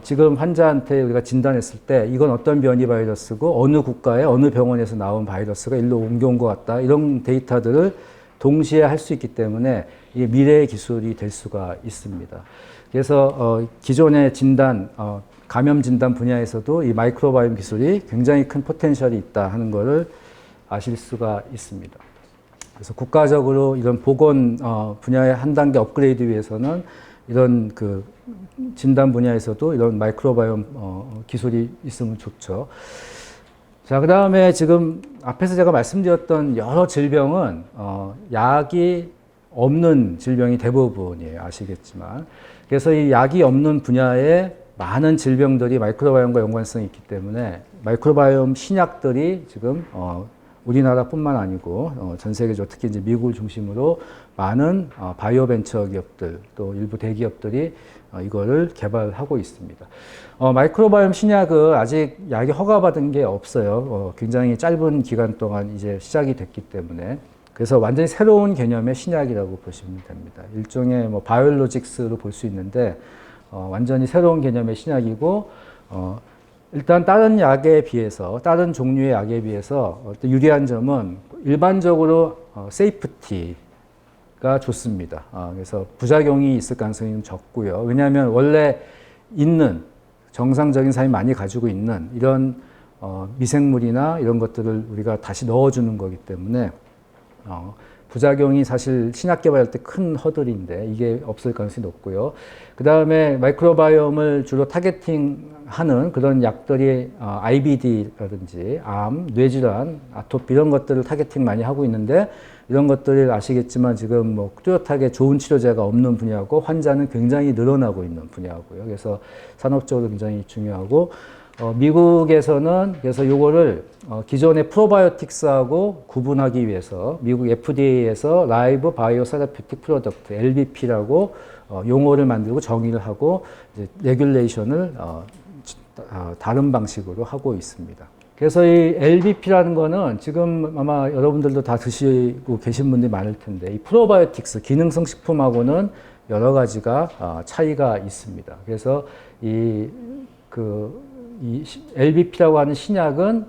지금 환자한테 우리가 진단했을 때 이건 어떤 변이 바이러스고 어느 국가에 어느 병원에서 나온 바이러스가 일로 옮겨온 것 같다. 이런 데이터들을 동시에 할 수 있기 때문에 이게 미래의 기술이 될 수가 있습니다. 그래서 기존의 진단, 감염 진단 분야에서도 이 마이크로바이옴 기술이 굉장히 큰 포텐셜이 있다 하는 것을 아실 수가 있습니다. 그래서 국가적으로 이런 보건 분야의 한 단계 업그레이드 위해서는 이런 그 진단 분야에서도 이런 마이크로바이옴 기술이 있으면 좋죠. 자, 그 다음에 지금 앞에서 제가 말씀드렸던 여러 질병은 약이 없는 질병이 대부분이에요. 아시겠지만. 그래서 이 약이 없는 분야에 많은 질병들이 마이크로바이옴과 연관성이 있기 때문에 마이크로바이옴 신약들이 지금 우리나라뿐만 아니고 전 세계적으로 특히 이제 미국을 중심으로 많은 바이오 벤처 기업들 또 일부 대기업들이 이거를 개발하고 있습니다. 마이크로바이옴 신약은 아직 약이 허가받은 게 없어요. 굉장히 짧은 기간 동안 이제 시작이 됐기 때문에 그래서 완전히 새로운 개념의 신약이라고 보시면 됩니다. 일종의 뭐 바이올로직스로 볼 수 있는데 완전히 새로운 개념의 신약이고 일단 다른 약에 비해서 다른 종류의 약에 비해서 유리한 점은 일반적으로 세이프티가 좋습니다. 그래서 부작용이 있을 가능성이 좀 적고요. 왜냐하면 원래 있는 정상적인 사람이 많이 가지고 있는 이런 미생물이나 이런 것들을 우리가 다시 넣어주는 거기 때문에 부작용이 사실 신약 개발할 때 큰 허들인데 이게 없을 가능성이 높고요. 그 다음에 마이크로바이옴을 주로 타겟팅하는 그런 약들이 IBD라든지 암, 뇌질환, 아토피 이런 것들을 타겟팅 많이 하고 있는데 이런 것들을 아시겠지만 지금 뭐 뚜렷하게 좋은 치료제가 없는 분야고 환자는 굉장히 늘어나고 있는 분야고요. 그래서 산업적으로 굉장히 중요하고 미국에서는 그래서 요거를 기존의 프로바이오틱스하고 구분하기 위해서 미국 FDA에서 라이브 바이오 세라피틱 프로덕트 LBP라고 용어를 만들고 정의를 하고 이제 레귤레이션을 다른 방식으로 하고 있습니다. 그래서 이 LBP라는 거는 지금 아마 여러분들도 다 드시고 계신 분들이 많을 텐데 이 프로바이오틱스 기능성 식품하고는 여러 가지가 차이가 있습니다. 그래서 이 LBP라고 하는 신약은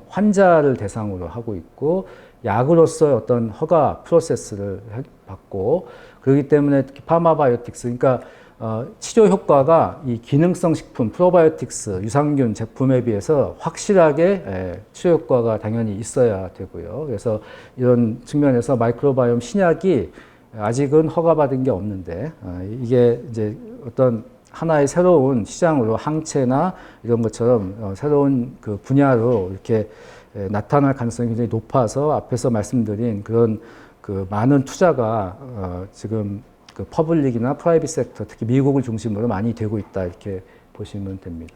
환자를 대상으로 하고 있고 약으로서 어떤 허가 프로세스를 받고 그렇기 때문에 특히 파마바이오틱스 그러니까 치료 효과가 이 기능성 식품 프로바이오틱스 유산균 제품에 비해서 확실하게 치료 효과가 당연히 있어야 되고요. 그래서 이런 측면에서 마이크로바이옴 신약이 아직은 허가받은 게 없는데 이게 이제 어떤 하나의 새로운 시장으로 항체나 이런 것처럼 새로운 그 분야로 이렇게 나타날 가능성이 굉장히 높아서 앞에서 말씀드린 그런 그 많은 투자가 지금 그 퍼블릭이나 프라이빗 섹터 특히 미국을 중심으로 많이 되고 있다 이렇게 보시면 됩니다.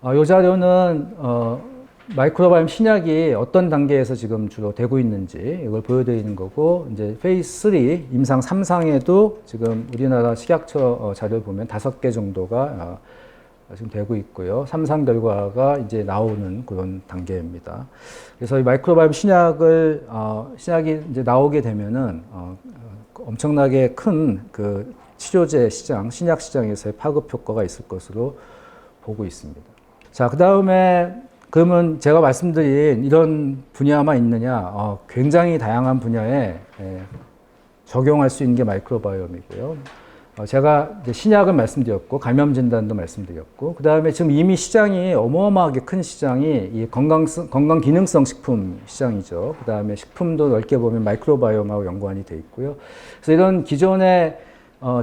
이 자료는 마이크로바이옴 신약이 어떤 단계에서 지금 주로 되고 있는지 이걸 보여드리는 거고 이제 페이스 3 임상 3상에도 지금 우리나라 식약처 자료를 보면 5개 정도가 지금 되고 있고요. 3상 결과가 이제 나오는 그런 단계입니다. 그래서 이 마이크로바이옴 신약이 이제 나오게 되면은 엄청나게 큰 그 치료제 시장, 신약 시장에서의 파급 효과가 있을 것으로 보고 있습니다. 자, 그 다음에 그러면 제가 말씀드린 이런 분야만 있느냐? 굉장히 다양한 분야에 적용할 수 있는 게 마이크로바이옴이고요. 제가 이제 신약을 말씀드렸고 감염 진단도 말씀드렸고 그 다음에 지금 이미 시장이 어마어마하게 큰 시장이 이 건강 기능성 식품 시장이죠. 그 다음에 식품도 넓게 보면 마이크로바이옴하고 연관이 돼 있고요. 그래서 이런 기존의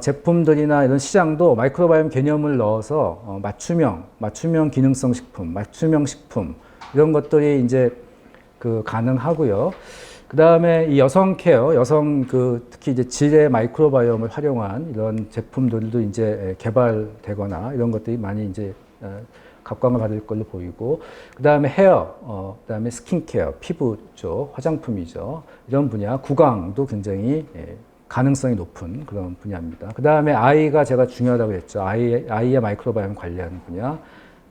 제품들이나 이런 시장도 마이크로바이옴 개념을 넣어서 맞춤형 기능성 식품, 맞춤형 식품 이런 것들이 이제 그 가능하고요. 그 다음에 이 여성 케어, 특히 이제 질의 마이크로바이옴을 활용한 이런 제품들도 이제 개발되거나 이런 것들이 많이 이제 각광을 받을 걸로 보이고, 그 다음에 헤어, 그 다음에 스킨케어, 피부 쪽, 화장품이죠. 이런 분야, 구강도 굉장히 가능성이 높은 그런 분야입니다. 그 다음에 아이가 제가 중요하다고 했죠. 아이의 마이크로바이옴 관리하는 분야,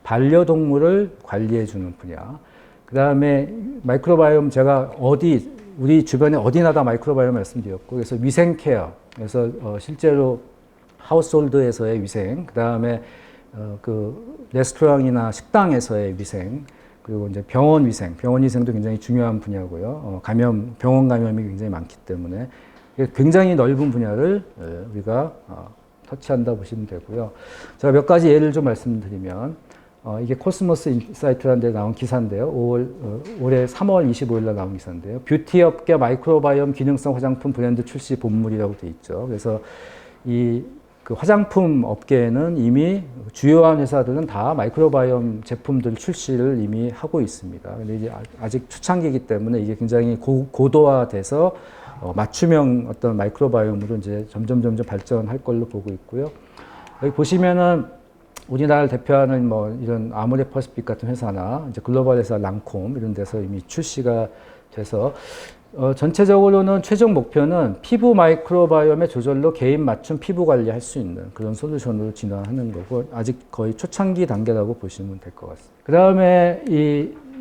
반려동물을 관리해주는 분야. 그 다음에 마이크로바이옴 제가 우리 주변에 어디나 다 마이크로바이옴 말씀드렸고, 그래서 위생 케어, 그래서 실제로 하우스홀드에서의 위생, 그 다음에 그 레스토랑이나 식당에서의 위생, 그리고 이제 병원 위생도 굉장히 중요한 분야고요. 병원 감염이 굉장히 많기 때문에 굉장히 넓은 분야를 우리가 터치한다 보시면 되고요. 제가 몇 가지 예를 좀 말씀드리면 이게 코스모스 인사이트라는 데 나온 기사인데요. 올해 3월 25일 날 나온 기사인데요. 뷰티 업계 마이크로바이옴 기능성 화장품 브랜드 출시 본물이라고 돼 있죠. 그래서 그 화장품 업계에는 이미 주요한 회사들은 다 마이크로바이옴 제품들 출시를 이미 하고 있습니다. 근데 이제 아직 초창기이기 때문에 이게 굉장히 고도화돼서 맞춤형 어떤 마이크로바이옴으로 이제 점점 발전할 걸로 보고 있고요. 여기 보시면은 우리나라를 대표하는 뭐 이런 아모레퍼시픽 같은 회사나 이제 글로벌 회사 랑콤 이런 데서 이미 출시가 돼서 전체적으로는 최종 목표는 피부 마이크로바이옴의 조절로 개인 맞춤 피부 관리할 수 있는 그런 솔루션으로 진화하는 거고 아직 거의 초창기 단계라고 보시면 될 것 같습니다. 그 다음에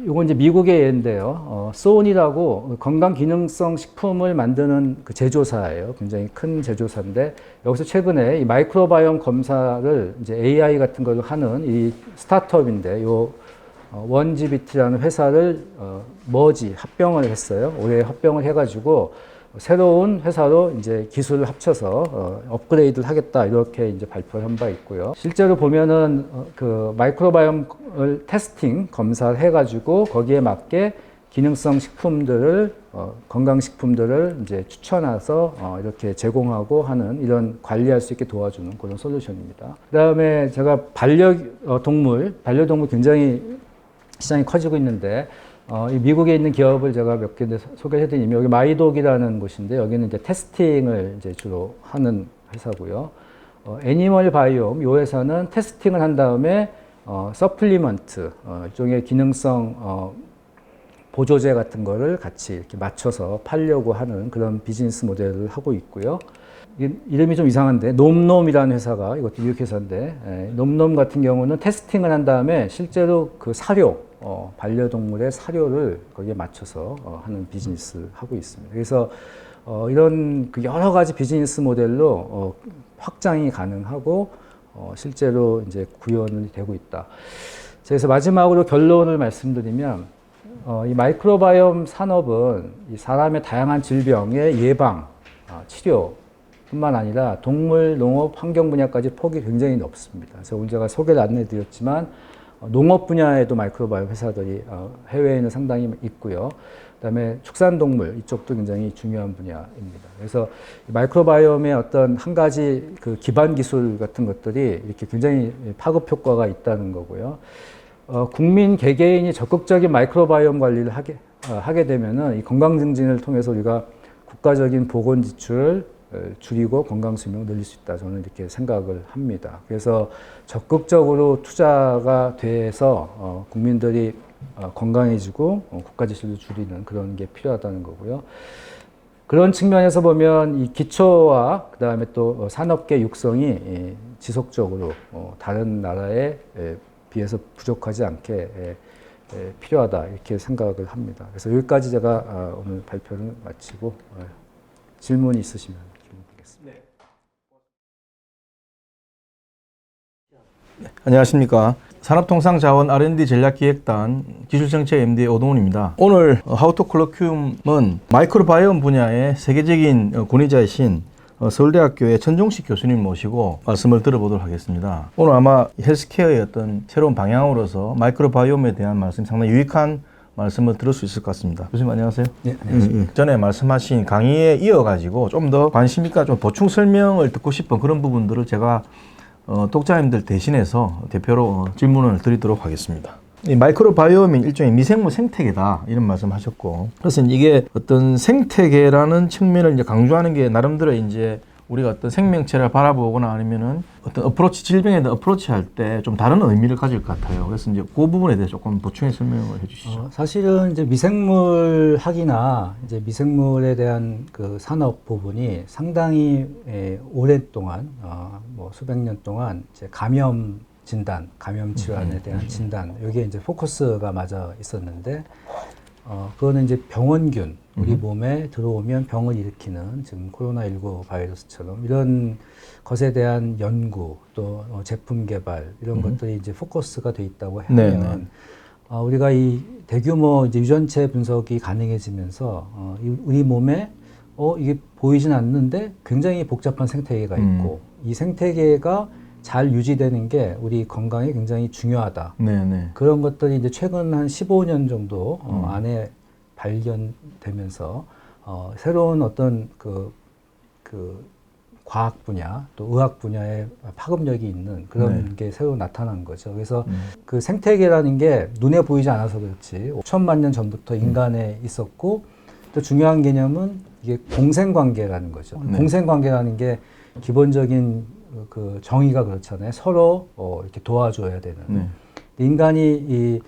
이건 이제 미국의 예인데요. 소온이라고 건강 기능성 식품을 만드는 그 제조사예요. 굉장히 큰 제조사인데 여기서 최근에 이 마이크로바이옴 검사를 이제 AI 같은 걸 하는 이 스타트업인데 원지비티라는 회사를 합병을 했어요. 올해 합병을 해가지고 새로운 회사로 이제 기술을 합쳐서 업그레이드를 하겠다 이렇게 이제 발표를 한 바 있고요. 실제로 보면은 그 마이크로바이옴을 테스팅 검사를 해가지고 거기에 맞게 기능성 식품들을 건강식품들을 이제 추천해서 이렇게 제공하고 하는 이런 관리할 수 있게 도와주는 그런 솔루션입니다. 그다음에 제가 반려동물 굉장히 시장이 커지고 있는데 이 미국에 있는 기업을 제가 몇 개 소개해드리면 여기 마이독이라는 곳인데 여기는 이제 테스팅을 이제 주로 하는 회사고요. 애니멀 바이옴 이 회사는 테스팅을 한 다음에 서플리먼트 일종의 기능성 보조제 같은 거를 같이 이렇게 맞춰서 팔려고 하는 그런 비즈니스 모델을 하고 있고요. 이름이 좀 이상한데 놈놈이라는 회사가 이것도 미국 회사인데 놈놈 같은 경우는 테스팅을 한 다음에 실제로 그 사료 반려동물의 사료를 거기에 맞춰서 하는 비즈니스를 하고 있습니다. 그래서 이런 그 여러 가지 비즈니스 모델로 확장이 가능하고 실제로 이제 구현이 되고 있다. 그래서 마지막으로 결론을 말씀드리면 이 마이크로바이옴 산업은 이 사람의 다양한 질병의 예방, 치료 뿐만 아니라 동물, 농업, 환경 분야까지 폭이 굉장히 넓습니다. 그래서 오늘 제가 소개를 안내드렸지만 농업 분야에도 마이크로바이옴 회사들이 해외에는 상당히 있고요. 그다음에 축산동물 이쪽도 굉장히 중요한 분야입니다. 그래서 마이크로바이옴의 어떤 한 가지 그 기반 기술 같은 것들이 이렇게 굉장히 파급 효과가 있다는 거고요. 국민 개개인이 적극적인 마이크로바이옴 관리를 하게 되면은 이 건강 증진을 통해서 우리가 국가적인 보건 지출을 줄이고 건강 수명을 늘릴 수 있다. 저는 이렇게 생각을 합니다. 그래서 적극적으로 투자가 돼서 국민들이 건강해지고 국가 지출도 줄이는 그런 게 필요하다는 거고요. 그런 측면에서 보면 이 기초와 그다음에 또 산업계 육성이 지속적으로 다른 나라에 비해서 부족하지 않게 필요하다 이렇게 생각을 합니다. 그래서 여기까지 제가 오늘 발표를 마치고 질문이 있으시면 드리겠습니다. 네, 안녕하십니까. 산업통상자원 R&D 전략기획단 기술정책 MD 오동훈입니다. 오늘 하우토 콜로퀴움은 마이크로바이옴 분야의 세계적인 권위자이신 서울대학교의 천종식 교수님 모시고 말씀을 들어보도록 하겠습니다. 오늘 아마 헬스케어의 어떤 새로운 방향으로서 마이크로바이옴에 대한 말씀 상당히 유익한 말씀을 들을 수 있을 것 같습니다. 교수님 안녕하세요. 네, 안녕하십니까. 전에 말씀하신 강의에 이어가지고 좀 더 관심 있게 좀 보충 설명을 듣고 싶은 그런 부분들을 제가 독자님들 대신해서 대표로 질문을 드리도록 하겠습니다. 이 마이크로바이옴이 일종의 미생물 생태계다 이런 말씀하셨고, 그래서 이게 어떤 생태계라는 측면을 이제 강조하는 게 나름대로 이제 우리가 어떤 생명체를 바라보거나 아니면은 어떤 어프로치 질병에 대한 어프로치 할 때 좀 다른 의미를 가질 것 같아요. 그래서 이제 그 부분에 대해서 조금 보충해 설명을 해주시죠. 사실은 이제 미생물학이나 이제 미생물에 대한 그 산업 부분이 상당히 오랫동안 뭐 수백 년 동안 이제 감염 진단, 감염 질환에 대한 진단 여기에 이제 포커스가 맞아 있었는데 그거는 이제 병원균 우리 몸에 들어오면 병을 일으키는 지금 코로나19 바이러스처럼 이런 것에 대한 연구 또 제품 개발 이런 것들이 이제 포커스가 돼 있다고 하면 우리가 이 대규모 이제 유전체 분석이 가능해지면서 우리 몸에 이게 보이진 않는데 굉장히 복잡한 생태계가 있고 이 생태계가 잘 유지되는 게 우리 건강에 굉장히 중요하다. 네네. 그런 것들이 이제 최근 한 15년 정도 안에 발견되면서 새로운 어떤 그 과학 분야 또 의학 분야에 파급력이 있는 그런 게 새로 나타난 거죠. 그래서 그 생태계라는 게 눈에 보이지 않아서 그렇지 5천만 년 전부터 인간에 있었고 또 중요한 개념은 이게 공생관계라는 거죠. 공생관계라는 게 기본적인 그 정의가 그렇잖아요. 서로 이렇게 도와줘야 되는. 인간이 이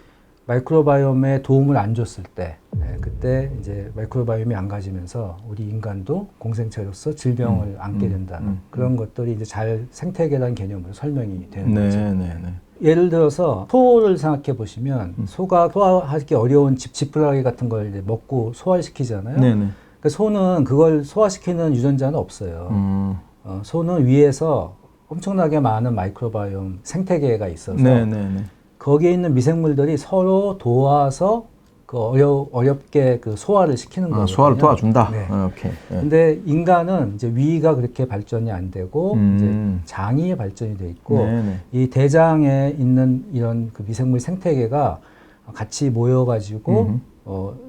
마이크로바이옴에 도움을 안 줬을 때, 그때 이제 마이크로바이옴이 안 가지면서 우리 인간도 공생체로서 질병을 안게 된다는 그런 것들이 이제 잘 생태계라는 개념으로 설명이 되는 거죠. 예를 들어서 소를 생각해 보시면 소가 소화하기 어려운 지푸라기 같은 걸 이제 먹고 소화를 시키잖아요. 그러니까 소는 그걸 소화시키는 유전자는 없어요. 소는 위에서 엄청나게 많은 마이크로바이옴 생태계가 있어서 거기에 있는 미생물들이 서로 도와서 그 어렵게 그 소화를 시키는 거거든요. 소화를 도와준다. 네. 오케이. 근데 인간은 이제 위가 그렇게 발전이 안 되고 이제 장이 발전이 돼 있고 이 대장에 있는 이런 그 미생물 생태계가 같이 모여가지고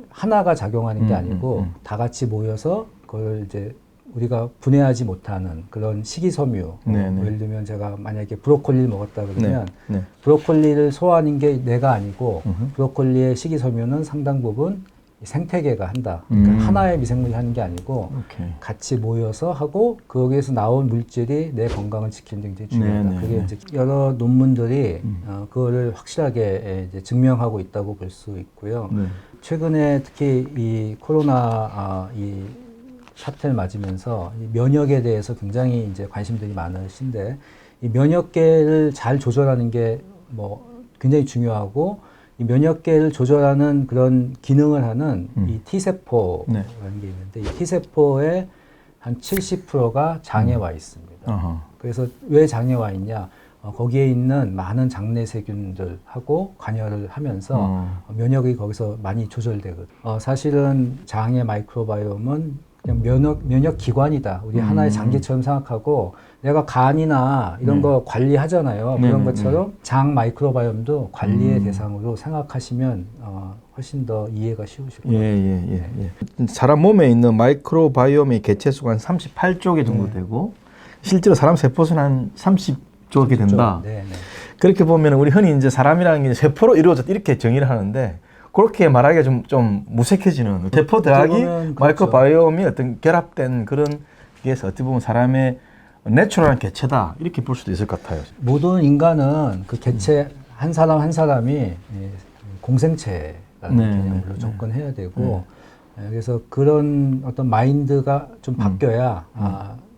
하나가 작용하는 게 아니고 다 같이 모여서 그걸 이제 우리가 분해하지 못하는 그런 식이섬유. 예를 들면 제가 만약에 브로콜리를 먹었다 그러면 브로콜리를 소화하는 게 내가 아니고 브로콜리의 식이섬유는 상당 부분 생태계가 한다. 그러니까 하나의 미생물이 하는 게 아니고 같이 모여서 하고 거기에서 나온 물질이 내 건강을 지키는 데 굉장히 중요하다. 그게 이제 여러 논문들이 그거를 확실하게 이제 증명하고 있다고 볼 수 있고요. 최근에 특히 이 코로나 이 사태를 맞으면서 이 면역에 대해서 굉장히 이제 관심들이 많으신데 이 면역계를 잘 조절하는 게 뭐 굉장히 중요하고 이 면역계를 조절하는 그런 기능을 하는 이 T세포라는 게 있는데 이 T세포의 한 70%가 장에 와 있습니다. 그래서 왜 장에 와 있냐? 거기에 있는 많은 장내 세균들하고 관여를 하면서 면역이 거기서 많이 조절되거든요. 사실은 장의 마이크로바이옴은 그냥 면역 기관이다. 우리 하나의 장기처럼 생각하고 내가 간이나 이런 거 관리하잖아요. 그런 것처럼 장 마이크로바이옴도 관리의 대상으로 생각하시면 훨씬 더 이해가 쉬우실 거예요. 사람 몸에 있는 마이크로바이옴의 개체수가 한 38조 개 정도 되고 실제로 사람 세포수는 한 30조 개 된다. 그렇게 보면 우리 흔히 이제 사람이라는 게 세포로 이루어졌다 이렇게 정의를 하는데 그렇게 말하기가 좀 무색해지는 세포 더하기 마이크로바이옴이 어떤 결합된 그런 게서 어떻게 보면 사람의 내추럴한 개체다 이렇게 볼 수도 있을 것 같아요. 모든 인간은 그 개체 한 사람 한 사람이 공생체라는 개념으로 접근해야 되고 그래서 그런 어떤 마인드가 좀 바뀌어야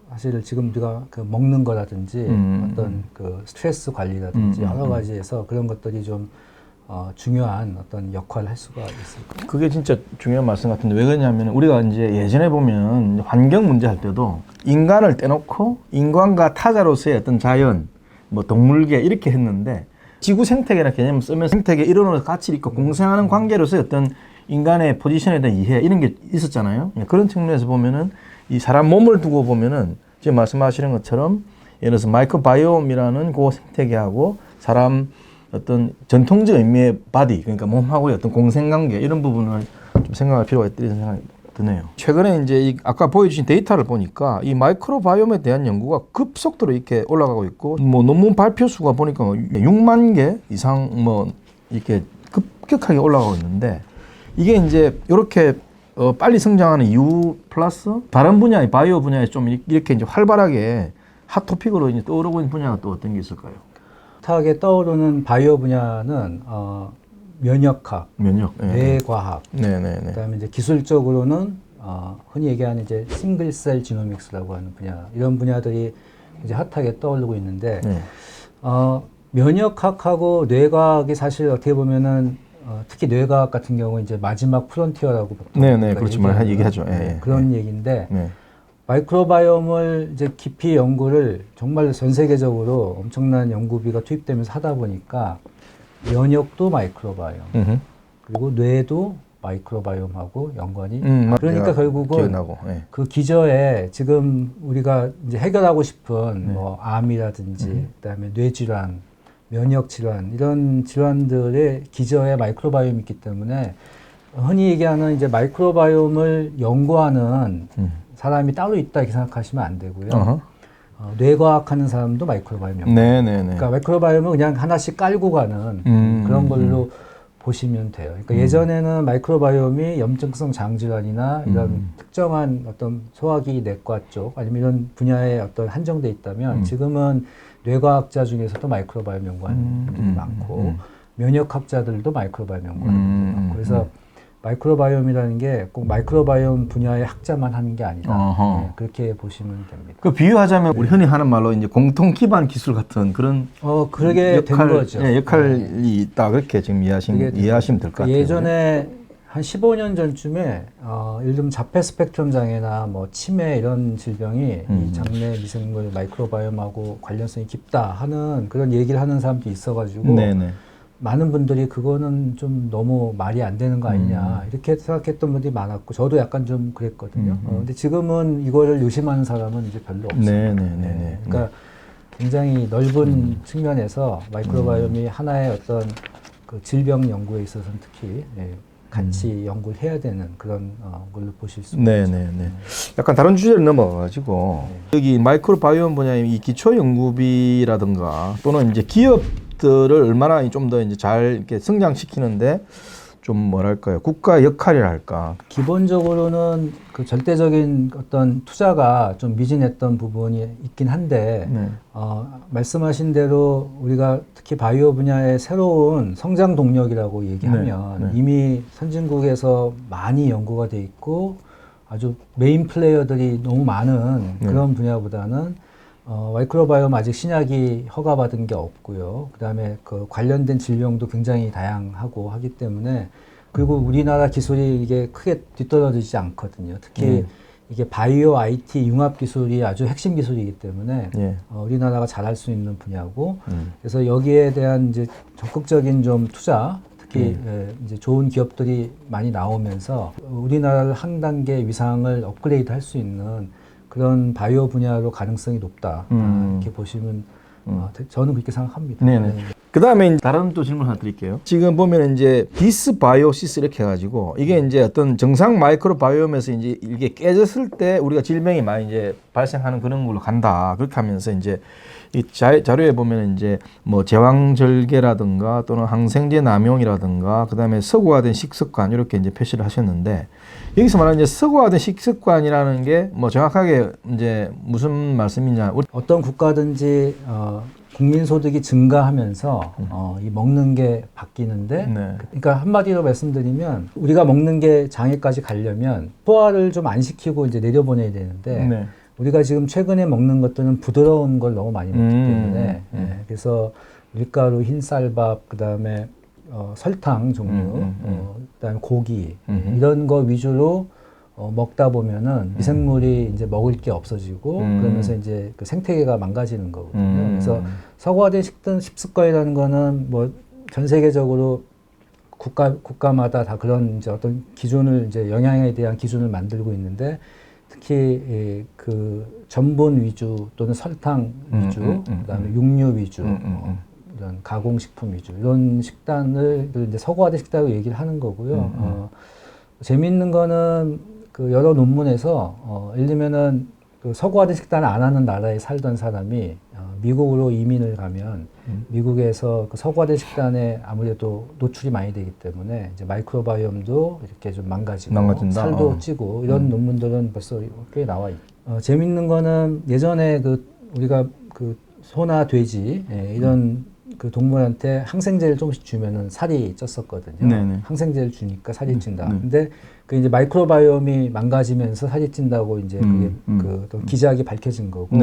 사실 지금 우리가 그 먹는 거라든지 어떤 그 스트레스 관리라든지 여러 가지에서 그런 것들이 좀 중요한 어떤 역할을 할 수가 있을 거예요. 그게 진짜 중요한 말씀 같은데 왜 그러냐면 우리가 이제 예전에 보면 환경 문제 할 때도 인간을 떼놓고 인간과 타자로서의 어떤 자연, 뭐 동물계 이렇게 했는데 지구 생태계라는 개념을 쓰면 생태계 일원으로 같이 있고 공생하는 관계로서의 어떤 인간의 포지션에 대한 이해 이런 게 있었잖아요. 그런 측면에서 보면은 이 사람 몸을 두고 보면은 지금 말씀하시는 것처럼 예를 들어서 마이크로바이옴이라는 그 생태계하고 사람 어떤 전통적 의미의 바디, 그러니까 몸하고의 어떤 공생관계 이런 부분을 좀 생각할 필요가 있다 이런 생각이 드네요. 최근에 이제 아까 보여주신 데이터를 보니까 이 마이크로바이옴에 대한 연구가 급속도로 이렇게 올라가고 있고 뭐 논문 발표 수가 보니까 6만 개 이상 뭐 이렇게 급격하게 올라가고 있는데 이게 이제 이렇게 빨리 성장하는 이유 플러스 다른 분야의 바이오 분야에 좀 이렇게 이제 활발하게 핫 토픽으로 이제 떠오르고 있는 분야가 또 어떤 게 있을까요? 핫하게 떠오르는 바이오 분야는 면역학, 뇌과학, 그다음에 이제 기술적으로는 흔히 얘기하는 이제 싱글셀 지노믹스라고 하는 분야 이런 분야들이 이제 핫하게 떠오르고 있는데 면역학하고 뇌과학이 사실 어떻게 보면은 특히 뇌과학 같은 경우 이제 마지막 프론티어라고 그렇죠. 말 얘기하죠. 그런 얘기인데 마이크로바이옴을 이제 깊이 연구를 정말 전 세계적으로 엄청난 연구비가 투입되면서 하다 보니까 면역도 마이크로바이옴 그리고 뇌도 마이크로바이옴하고 연관이 제가 그러니까 결국은 기억나고, 예. 그 기저에 지금 우리가 이제 해결하고 싶은 뭐 암이라든지 그다음에 뇌질환, 면역 질환 이런 질환들의 기저에 마이크로바이옴이 있기 때문에 흔히 얘기하는 이제 마이크로바이옴을 연구하는 사람이 따로 있다 이렇게 생각하시면 안 되고요. 어허. 뇌과학 하는 사람도 마이크로바이옴 연구. 네네네. 그러니까 마이크로바이옴은 그냥 하나씩 깔고 가는 그런 걸로 보시면 돼요. 그러니까 예전에는 마이크로바이옴이 염증성 장질환이나 이런 특정한 어떤 소화기 내과 쪽 아니면 이런 분야에 어떤 한정돼 있다면 지금은 뇌과학자 중에서도 마이크로바이옴 연구하는 분들이 많고 면역학자들도 마이크로바이옴 연구하는 분들이 많고 그래서 마이크로바이옴이라는 게 꼭 마이크로바이옴 분야의 학자만 하는 게 아니다. 네, 그렇게 보시면 됩니다. 그 비유하자면 우리 흔히 하는 말로 이제 공통 기반 기술 같은 그런 그러게 된 거죠. 예, 역할이 있다 그렇게 지금 이해하시면 될 것 같아요. 예전에 한 15년 전쯤에 예를 들면 자폐 스펙트럼 장애나 뭐 치매 이런 질병이 이 장내 미생물 마이크로바이옴하고 관련성이 깊다 하는 그런 얘기를 하는 사람도 있어가지고 네네. 많은 분들이 그거는 좀 너무 말이 안 되는 거 아니냐 이렇게 생각했던 분들이 많았고 저도 약간 좀 그랬거든요. 근데 지금은 이거를 의심하는 사람은 이제 별로 없습니다. 네네네. 그러니까 굉장히 넓은 측면에서 마이크로바이옴이 하나의 어떤 그 질병 연구에 있어서는 특히 같이 연구를 해야 되는 그런 걸로 보실 수 있죠. 네네네. 약간 다른 주제를 넘어가가지고 여기 마이크로바이옴 분야의 이 기초 연구비라든가 또는 이제 기업들을 얼마나 좀 더 이제 잘 이렇게 성장시키는데 좀 뭐랄까요 국가 역할이랄까. 기본적으로는 그 절대적인 어떤 투자가 좀 미진했던 부분이 있긴 한데 말씀하신 대로 우리가 특히 바이오 분야의 새로운 성장 동력이라고 얘기하면 이미 선진국에서 많이 연구가 돼 있고 아주 메인 플레이어들이 너무 많은 그런 분야보다는 마이크로바이옴 아직 신약이 허가받은 게 없고요. 그다음에 그 관련된 질병도 굉장히 다양하고 하기 때문에 그리고 우리나라 기술이 이게 크게 뒤떨어지지 않거든요. 특히 이게 바이오 IT 융합 기술이 아주 핵심 기술이기 때문에 우리나라가 잘할 수 있는 분야고 그래서 여기에 대한 이제 적극적인 좀 투자 특히 이제 좋은 기업들이 많이 나오면서 우리나라를 한 단계 위상을 업그레이드 할 수 있는 그런 바이오 분야로 가능성이 높다. 이렇게 보시면 저는 그렇게 생각합니다. 네네. 그 다음에 다른 또 질문 하나 드릴게요. 지금 보면 이제 디스바이오시스 이렇게 해가지고 이게 이제 어떤 정상 마이크로바이옴에서 이제 이게 깨졌을 때 우리가 질병이 많이 이제 발생하는 그런 걸로 간다. 그렇게 하면서 이제 이 자료에 보면 이제 뭐 제왕절개라든가 또는 항생제 남용이라든가 그 다음에 서구화된 식습관 이렇게 이제 표시를 하셨는데 여기서 말하는 이제 서구화된 식습관이라는 게 뭐 정확하게 이제 무슨 말씀이냐. 어떤 국가든지 국민 소득이 증가하면서 이 먹는 게 바뀌는데 그러니까 한마디로 말씀드리면 우리가 먹는 게 장애까지 가려면 소화를 좀 안 시키고 이제 내려보내야 되는데 우리가 지금 최근에 먹는 것들은 부드러운 걸 너무 많이 먹기 때문에 그래서 밀가루, 흰쌀밥, 그다음에 설탕 종류, 그다음에 고기 이런 거 위주로 먹다 보면은 미생물이 이제 먹을 게 없어지고 그러면서 이제 그 생태계가 망가지는 거거든요. 그래서 서구화된 식습관이라는 거는 뭐 전 세계적으로 국가마다 다 그런 이제 어떤 기준을 이제 영양에 대한 기준을 만들고 있는데 특히 그 전분 위주 또는 설탕 위주, 그다음에 육류 위주, 이런 가공식품 위주 이런 식단을 이제 서구화된 식단으로 얘기를 하는 거고요. 재미있는 거는 그 여러 논문에서 예를 들면은 그 서구화된 식단을 안 하는 나라에 살던 사람이 미국으로 이민을 가면 미국에서 그 서구화된 식단에 아무래도 노출이 많이 되기 때문에 이제 마이크로바이옴도 이렇게 좀 망가진다. 살도 찌고 이런 논문들은 벌써 꽤 나와 있고 재밌는 거는 예전에 그 우리가 그 소나 돼지 이런 그 동물한테 항생제를 조금씩 주면은 살이 쪘었거든요. 항생제를 주니까 살이 찐다. 근데 그 이제 마이크로바이옴이 망가지면서 살이 찐다고 이제 그게 그 기작이 밝혀진 거고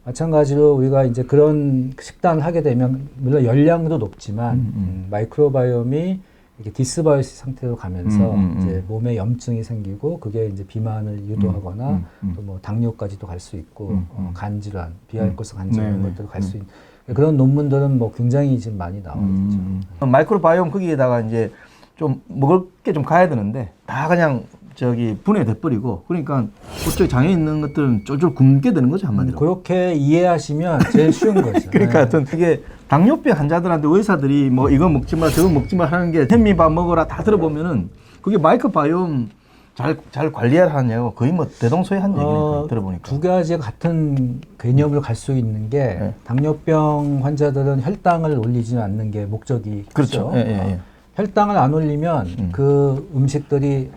마찬가지로 우리가 이제 그런 식단을 하게 되면 물론 열량도 높지만 마이크로바이옴이 이렇게 디스바이오시스 상태로 가면서 이제 몸에 염증이 생기고 그게 이제 비만을 유도하거나 또 뭐 당뇨까지도 갈 수 있고 간 질환, 비알코올성 간 질환 이런 것들을 갈 수 있는 그런 논문들은 뭐 굉장히 지금 많이 나와 있죠. 마이크로바이옴 거기에다가 이제 좀 먹을 게 좀 가야 되는데 다 그냥 저기 분해돼 버리고 그러니까 그쪽에 장에 있는 것들은 쫄쫄 굶게 되는 거죠 한마디로. 그렇게 이해하시면 제일 쉬운 거죠. 그러니까 하여튼 이게 당뇨병 환자들한테 의사들이 뭐 이거 먹지 마 저거 먹지 마 하는 게 현미밥 먹어라 다 들어보면은 그게 마이크로바이옴 잘 관리하냐고 거의 뭐 대동소이한 얘기니까 들어보니까. 두 가지 같은 개념으로 갈 수 있는 게 당뇨병 환자들은 혈당을 올리지 않는 게 목적이 그렇죠. 크죠. 혈당을 안 올리면 그 음식들이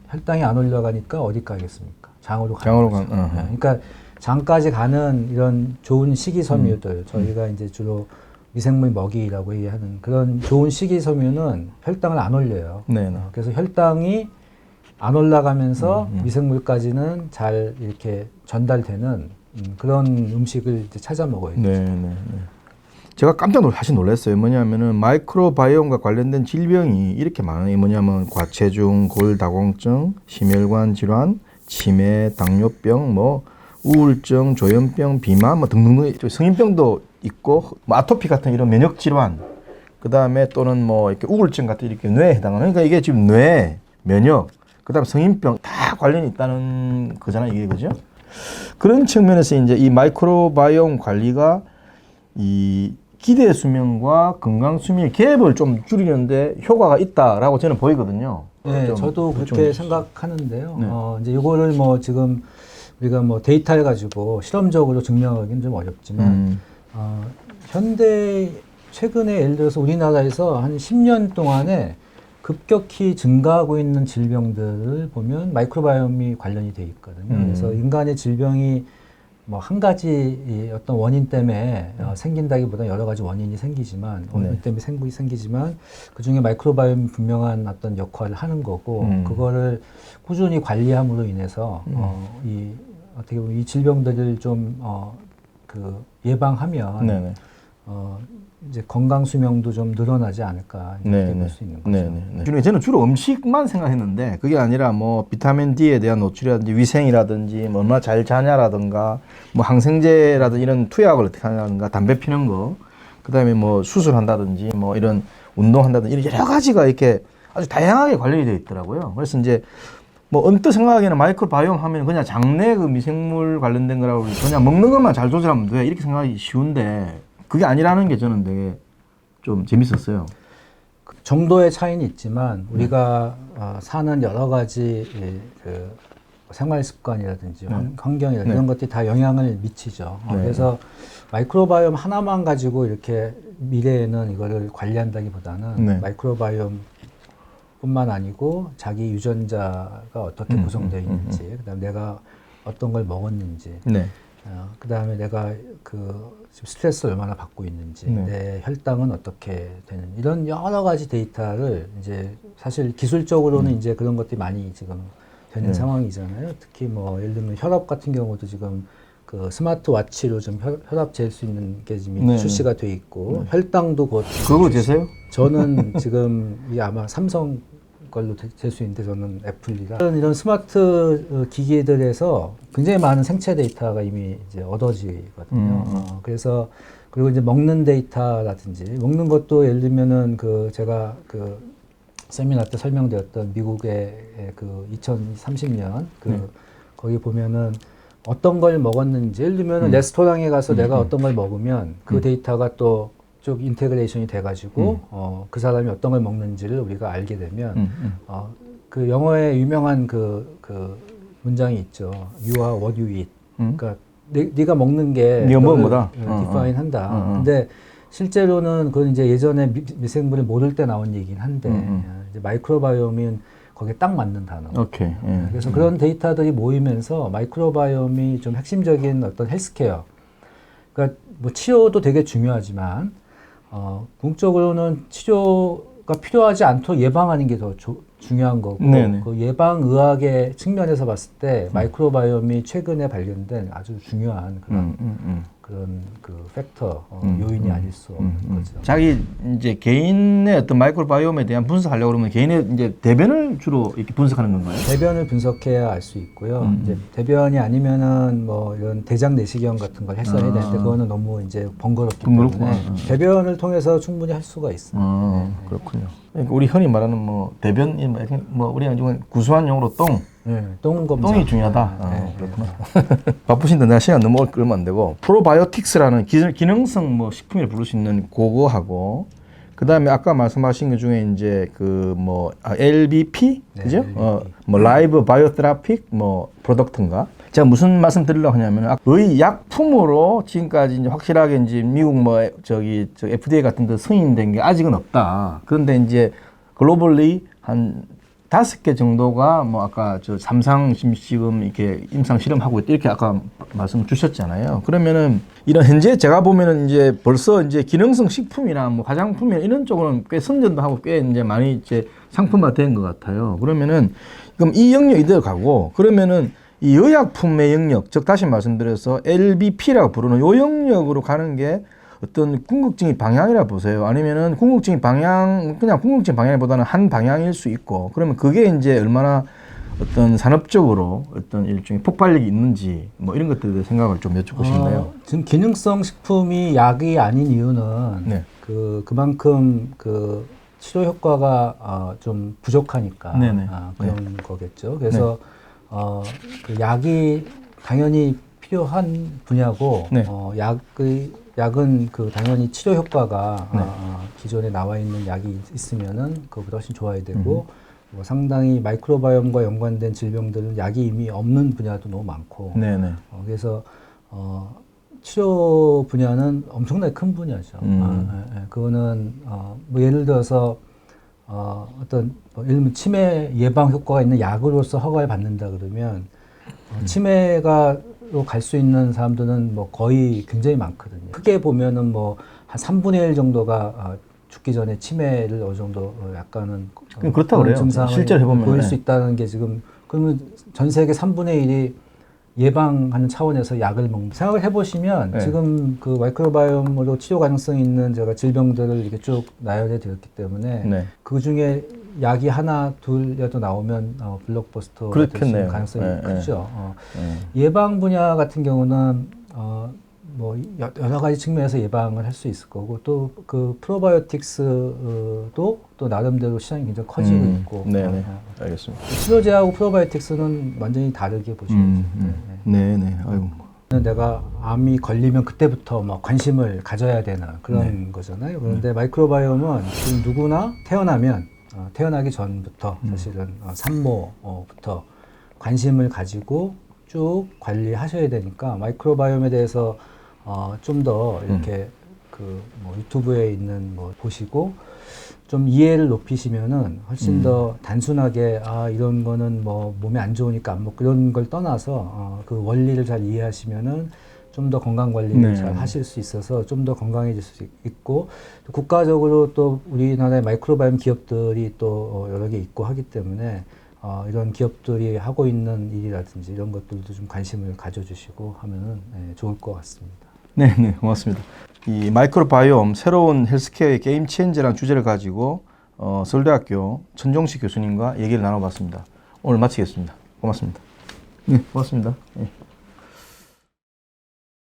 혈당이 안 올라가니까 어디 가겠습니까? 장으로 가는 거죠. 그러니까 장까지 가는 이런 좋은 식이섬유들 저희가 이제 주로 미생물 먹이라고 얘기하는 그런 좋은 식이섬유는 혈당을 안 올려요. 그래서 혈당이 안 올라가면서 미생물까지는 잘 이렇게 전달되는 그런 음식을 이제 찾아 먹어야 되죠. 제가 깜짝 사실 놀랐어요. 뭐냐면은 마이크로바이옴과 관련된 질병이 이렇게 많아요. 뭐냐면 과체중, 골다공증, 심혈관 질환, 치매, 당뇨병, 뭐 우울증, 조현병, 비만, 뭐 등등 성인병도 있고, 뭐 아토피 같은 이런 면역 질환, 그 다음에 또는 뭐 이렇게 우울증 같은 이렇게 뇌에 해당하는. 그러니까 이게 지금 뇌, 면역, 그 다음에 성인병 다 관련이 있다는 거잖아요, 이게 그죠? 그런 측면에서 이제 이 마이크로바이옴 관리가 이 기대 수명과 건강 수명의 갭을 좀 줄이는데 효과가 있다라고 저는 보이거든요. 네, 저도 그렇게 생각하는데요. 이제 이거를 뭐 지금 우리가 뭐 데이터를 가지고 실험적으로 증명하기는 좀 어렵지만, 현대 최근에 예를 들어서 우리나라에서 한 10년 동안에 급격히 증가하고 있는 질병들을 보면 마이크로바이옴이 관련이 돼 있거든요. 그래서 인간의 질병이 뭐 한 가지 어떤 원인 때문에 생긴다기보다 여러 가지 원인이 생기지만 원인 때문에 생기지만 그 중에 마이크로바이옴이 분명한 어떤 역할을 하는 거고 그거를 꾸준히 관리함으로 인해서 이 어떻게 보면 이 질병들을 좀 그 예방하면 이제 건강 수명도 좀 늘어나지 않을까 이렇게 볼 수 있는 거죠. 저는 주로 음식만 생각했는데 그게 아니라 뭐 비타민 D에 대한 노출이라든지 위생이라든지 뭐 얼마나 잘 자냐라든가 뭐 항생제라든지 이런 투약을 어떻게 하냐든가 담배 피는 거, 그다음에 뭐 수술한다든지 뭐 이런 운동한다든지 이런 여러 가지가 이렇게 아주 다양하게 관련이 되어 있더라고요. 그래서 이제 뭐 언뜻 생각하기에는 마이크로바이옴 하면 그냥 장내 그 미생물 관련된 거라고 그냥 먹는 것만 잘 조절하면 돼 이렇게 생각하기 쉬운데 그게 아니라는 게 저는 되게 좀 재밌었어요. 정도의 차이는 있지만 우리가 사는 여러 가지 그 생활 습관이라든지 환경이라든지 이런 것들이 다 영향을 미치죠. 그래서 마이크로바이옴 하나만 가지고 이렇게 미래에는 이거를 관리한다기보다는 마이크로바이옴 뿐만 아니고 자기 유전자가 어떻게 구성되어 있는지, 그다음에 내가 어떤 걸 먹었는지, 그다음에 내가 그 지금 스트레스를 얼마나 받고 있는지, 내 혈당은 어떻게 되는 이런 여러 가지 데이터를 이제 사실 기술적으로는 이제 그런 것들이 많이 지금 되는 상황이잖아요. 특히 뭐 예를 들면 혈압 같은 경우도 지금 그 스마트워치로 좀 혈압 잴 수 있는 게 지금 출시가 돼 있고 혈당도 곧 그거 재세요? 저는 지금 이게 아마 삼성 걸로 될 수 있는데 저는 애플이라 이런 스마트 기기들에서 굉장히 많은 생체 데이터가 이미 이제 얻어지거든요. 그래서 그리고 이제 먹는 데이터라든지 먹는 것도 예를 들면은 그 제가 그 세미나 때 설명드렸던 미국의 그 2030년 그 거기 보면은 어떤 걸 먹었는지 예를 들면은 레스토랑에 가서 내가 어떤 걸 먹으면 그 데이터가 또 쭉 인테그레이션이 돼가지고 그 사람이 어떤 걸 먹는지를 우리가 알게 되면 그 영어에 유명한 그 문장이 있죠. You are what you eat. 그러니까 네가 먹는 게 네가 먹은 거다. define 한다. 근데 실제로는 그건 이제 예전에 미생물을 모를 때 나온 얘기긴 한데 이제 마이크로바이옴은 거기에 딱 맞는 단어. 그래서 그런 데이터들이 모이면서 마이크로바이옴이 좀 핵심적인 어떤 헬스케어. 그러니까 뭐 치료도 되게 중요하지만 궁극적으로는 치료가 필요하지 않도록 예방하는 게 더 중요한 거고 그 예방의학의 측면에서 봤을 때 마이크로바이옴이 최근에 발견된 아주 중요한 그런 그런 그 팩터 요인이 아닐 수 없는 거죠. 자기 이제 개인의 어떤 마이크로바이옴에 대한 분석하려고 그러면 개인의 이제 대변을 주로 이렇게 분석하는 건가요? 대변을 분석해야 알 수 있고요. 이제 대변이 아니면은 뭐 이런 대장 내시경 같은 걸 했어야 되는데 그거는 너무 이제 번거롭기 때문에 대변을 통해서 충분히 할 수가 있습니다. 그렇군요. 그러니까 우리 흔히 말하는 뭐 대변이 뭐 우리가 지금 구수한 용어로 똥. 네, 똥 검사. 똥이 중요하다. 그렇구나. 바쁘신데 내가 시간 너무 끌면 안 되고 프로바이오틱스라는 기능성 뭐 식품을 부를 수 있는 그거하고 그 다음에 아까 말씀하신 것 중에 이제 그 뭐 LBP 그죠? LBP. 뭐 라이브 바이오테라픽 뭐 프로덕트인가? 제가 무슨 말씀 드리려고 하냐면 의 약품으로 지금까지 이제 확실하게 이제 미국 뭐 저기 FDA 같은 데 승인된 게 아직은 없다. 그런데 이제 글로벌리 한 5개 정도가 뭐 아까 저 삼상 지금 이렇게 임상 실험하고 있다 이렇게 아까 말씀 주셨잖아요. 그러면은 이런 현재 제가 보면은 이제 벌써 이제 기능성 식품이나 뭐 화장품이나 이런 쪽으로는 꽤 선전도 하고 꽤 이제 많이 이제 상품화된 것 같아요. 그러면은 그럼 이 영역 이대로 가고 그러면은 이 의약품의 영역, 즉 다시 말씀드려서 LBP라고 부르는 요 영역으로 가는 게 어떤 궁극적인 방향이라 보세요. 아니면은 궁극적인 방향, 그냥 궁극적인 방향보다는 한 방향일 수 있고, 그러면 그게 이제 얼마나 어떤 산업적으로 어떤 일종의 폭발력이 있는지 뭐 이런 것들에 대해 생각을 좀 여쭙고 싶네요. 지금 기능성 식품이 약이 아닌 이유는 네. 그만큼 그 치료 효과가 좀 부족하니까 그런 거겠죠. 그래서 그 약이 당연히 필요한 분야고 약은 그 당연히 치료 효과가 기존에 나와 있는 약이 있으면은 그보다 훨씬 좋아야 되고 뭐 상당히 마이크로바이옴과 연관된 질병들은 약이 이미 없는 분야도 너무 많고 그래서 치료 분야는 엄청나게 큰 분야죠. 그거는 뭐 예를 들어서 어떤 뭐 예를 들면 치매 예방 효과가 있는 약으로서 허가를 받는다 그러면 치매가 갈 수 있는 사람들은 뭐 거의 굉장히 많거든요. 크게 보면은 뭐 한 3분의 1 정도가 죽기 전에 치매를 어느 정도 약간은 그렇다고 그래요. 증상을 실제로 해보면 보일 수 있다는 게 지금 그러면 전 세계 3분의 1이 예방하는 차원에서 약을 먹는 생각을 해보시면 지금 그 마이크로바이옴으로 치료 가능성이 있는 제가 질병들을 이렇게 쭉 나열해 드렸기 때문에 그 중에 약이 하나 둘이라도 나오면 블록버스터가 될 수 있는 가능성이 크죠. 예방 분야 같은 경우는 뭐 여러 가지 측면에서 예방을 할 수 있을 거고 또 그 프로바이오틱스도 또 나름대로 시장이 굉장히 커지고 있고. 알겠습니다. 치료제하고 프로바이오틱스는 완전히 다르게 보시면 아이고. 내가 암이 걸리면 그때부터 막 관심을 가져야 되는 그런 거잖아요. 그런데 마이크로바이옴은 지금 누구나 태어나면 태어나기 전부터 사실은 산모부터 관심을 가지고 쭉 관리하셔야 되니까 마이크로바이옴에 대해서 좀 더 이렇게 그 뭐 유튜브에 있는 뭐 보시고 좀 이해를 높이시면은 훨씬 더 단순하게 이런 거는 뭐 몸에 안 좋으니까 안 먹고 이런 걸 떠나서 그 원리를 잘 이해하시면은 좀 더 건강 관리를 잘 하실 수 있어서 좀 더 건강해질 수 있고 또 국가적으로 또 우리나라의 마이크로바이옴 기업들이 또 여러 개 있고 하기 때문에 이런 기업들이 하고 있는 일이라든지 이런 것들도 좀 관심을 가져주시고 하면은 좋을 것 같습니다. 네, 고맙습니다. 이 마이크로바이옴 새로운 헬스케어의 게임 체인저라는 주제를 가지고 서울대학교 천종식 교수님과 얘기를 나눠봤습니다. 오늘 마치겠습니다. 고맙습니다. 네, 고맙습니다. 네.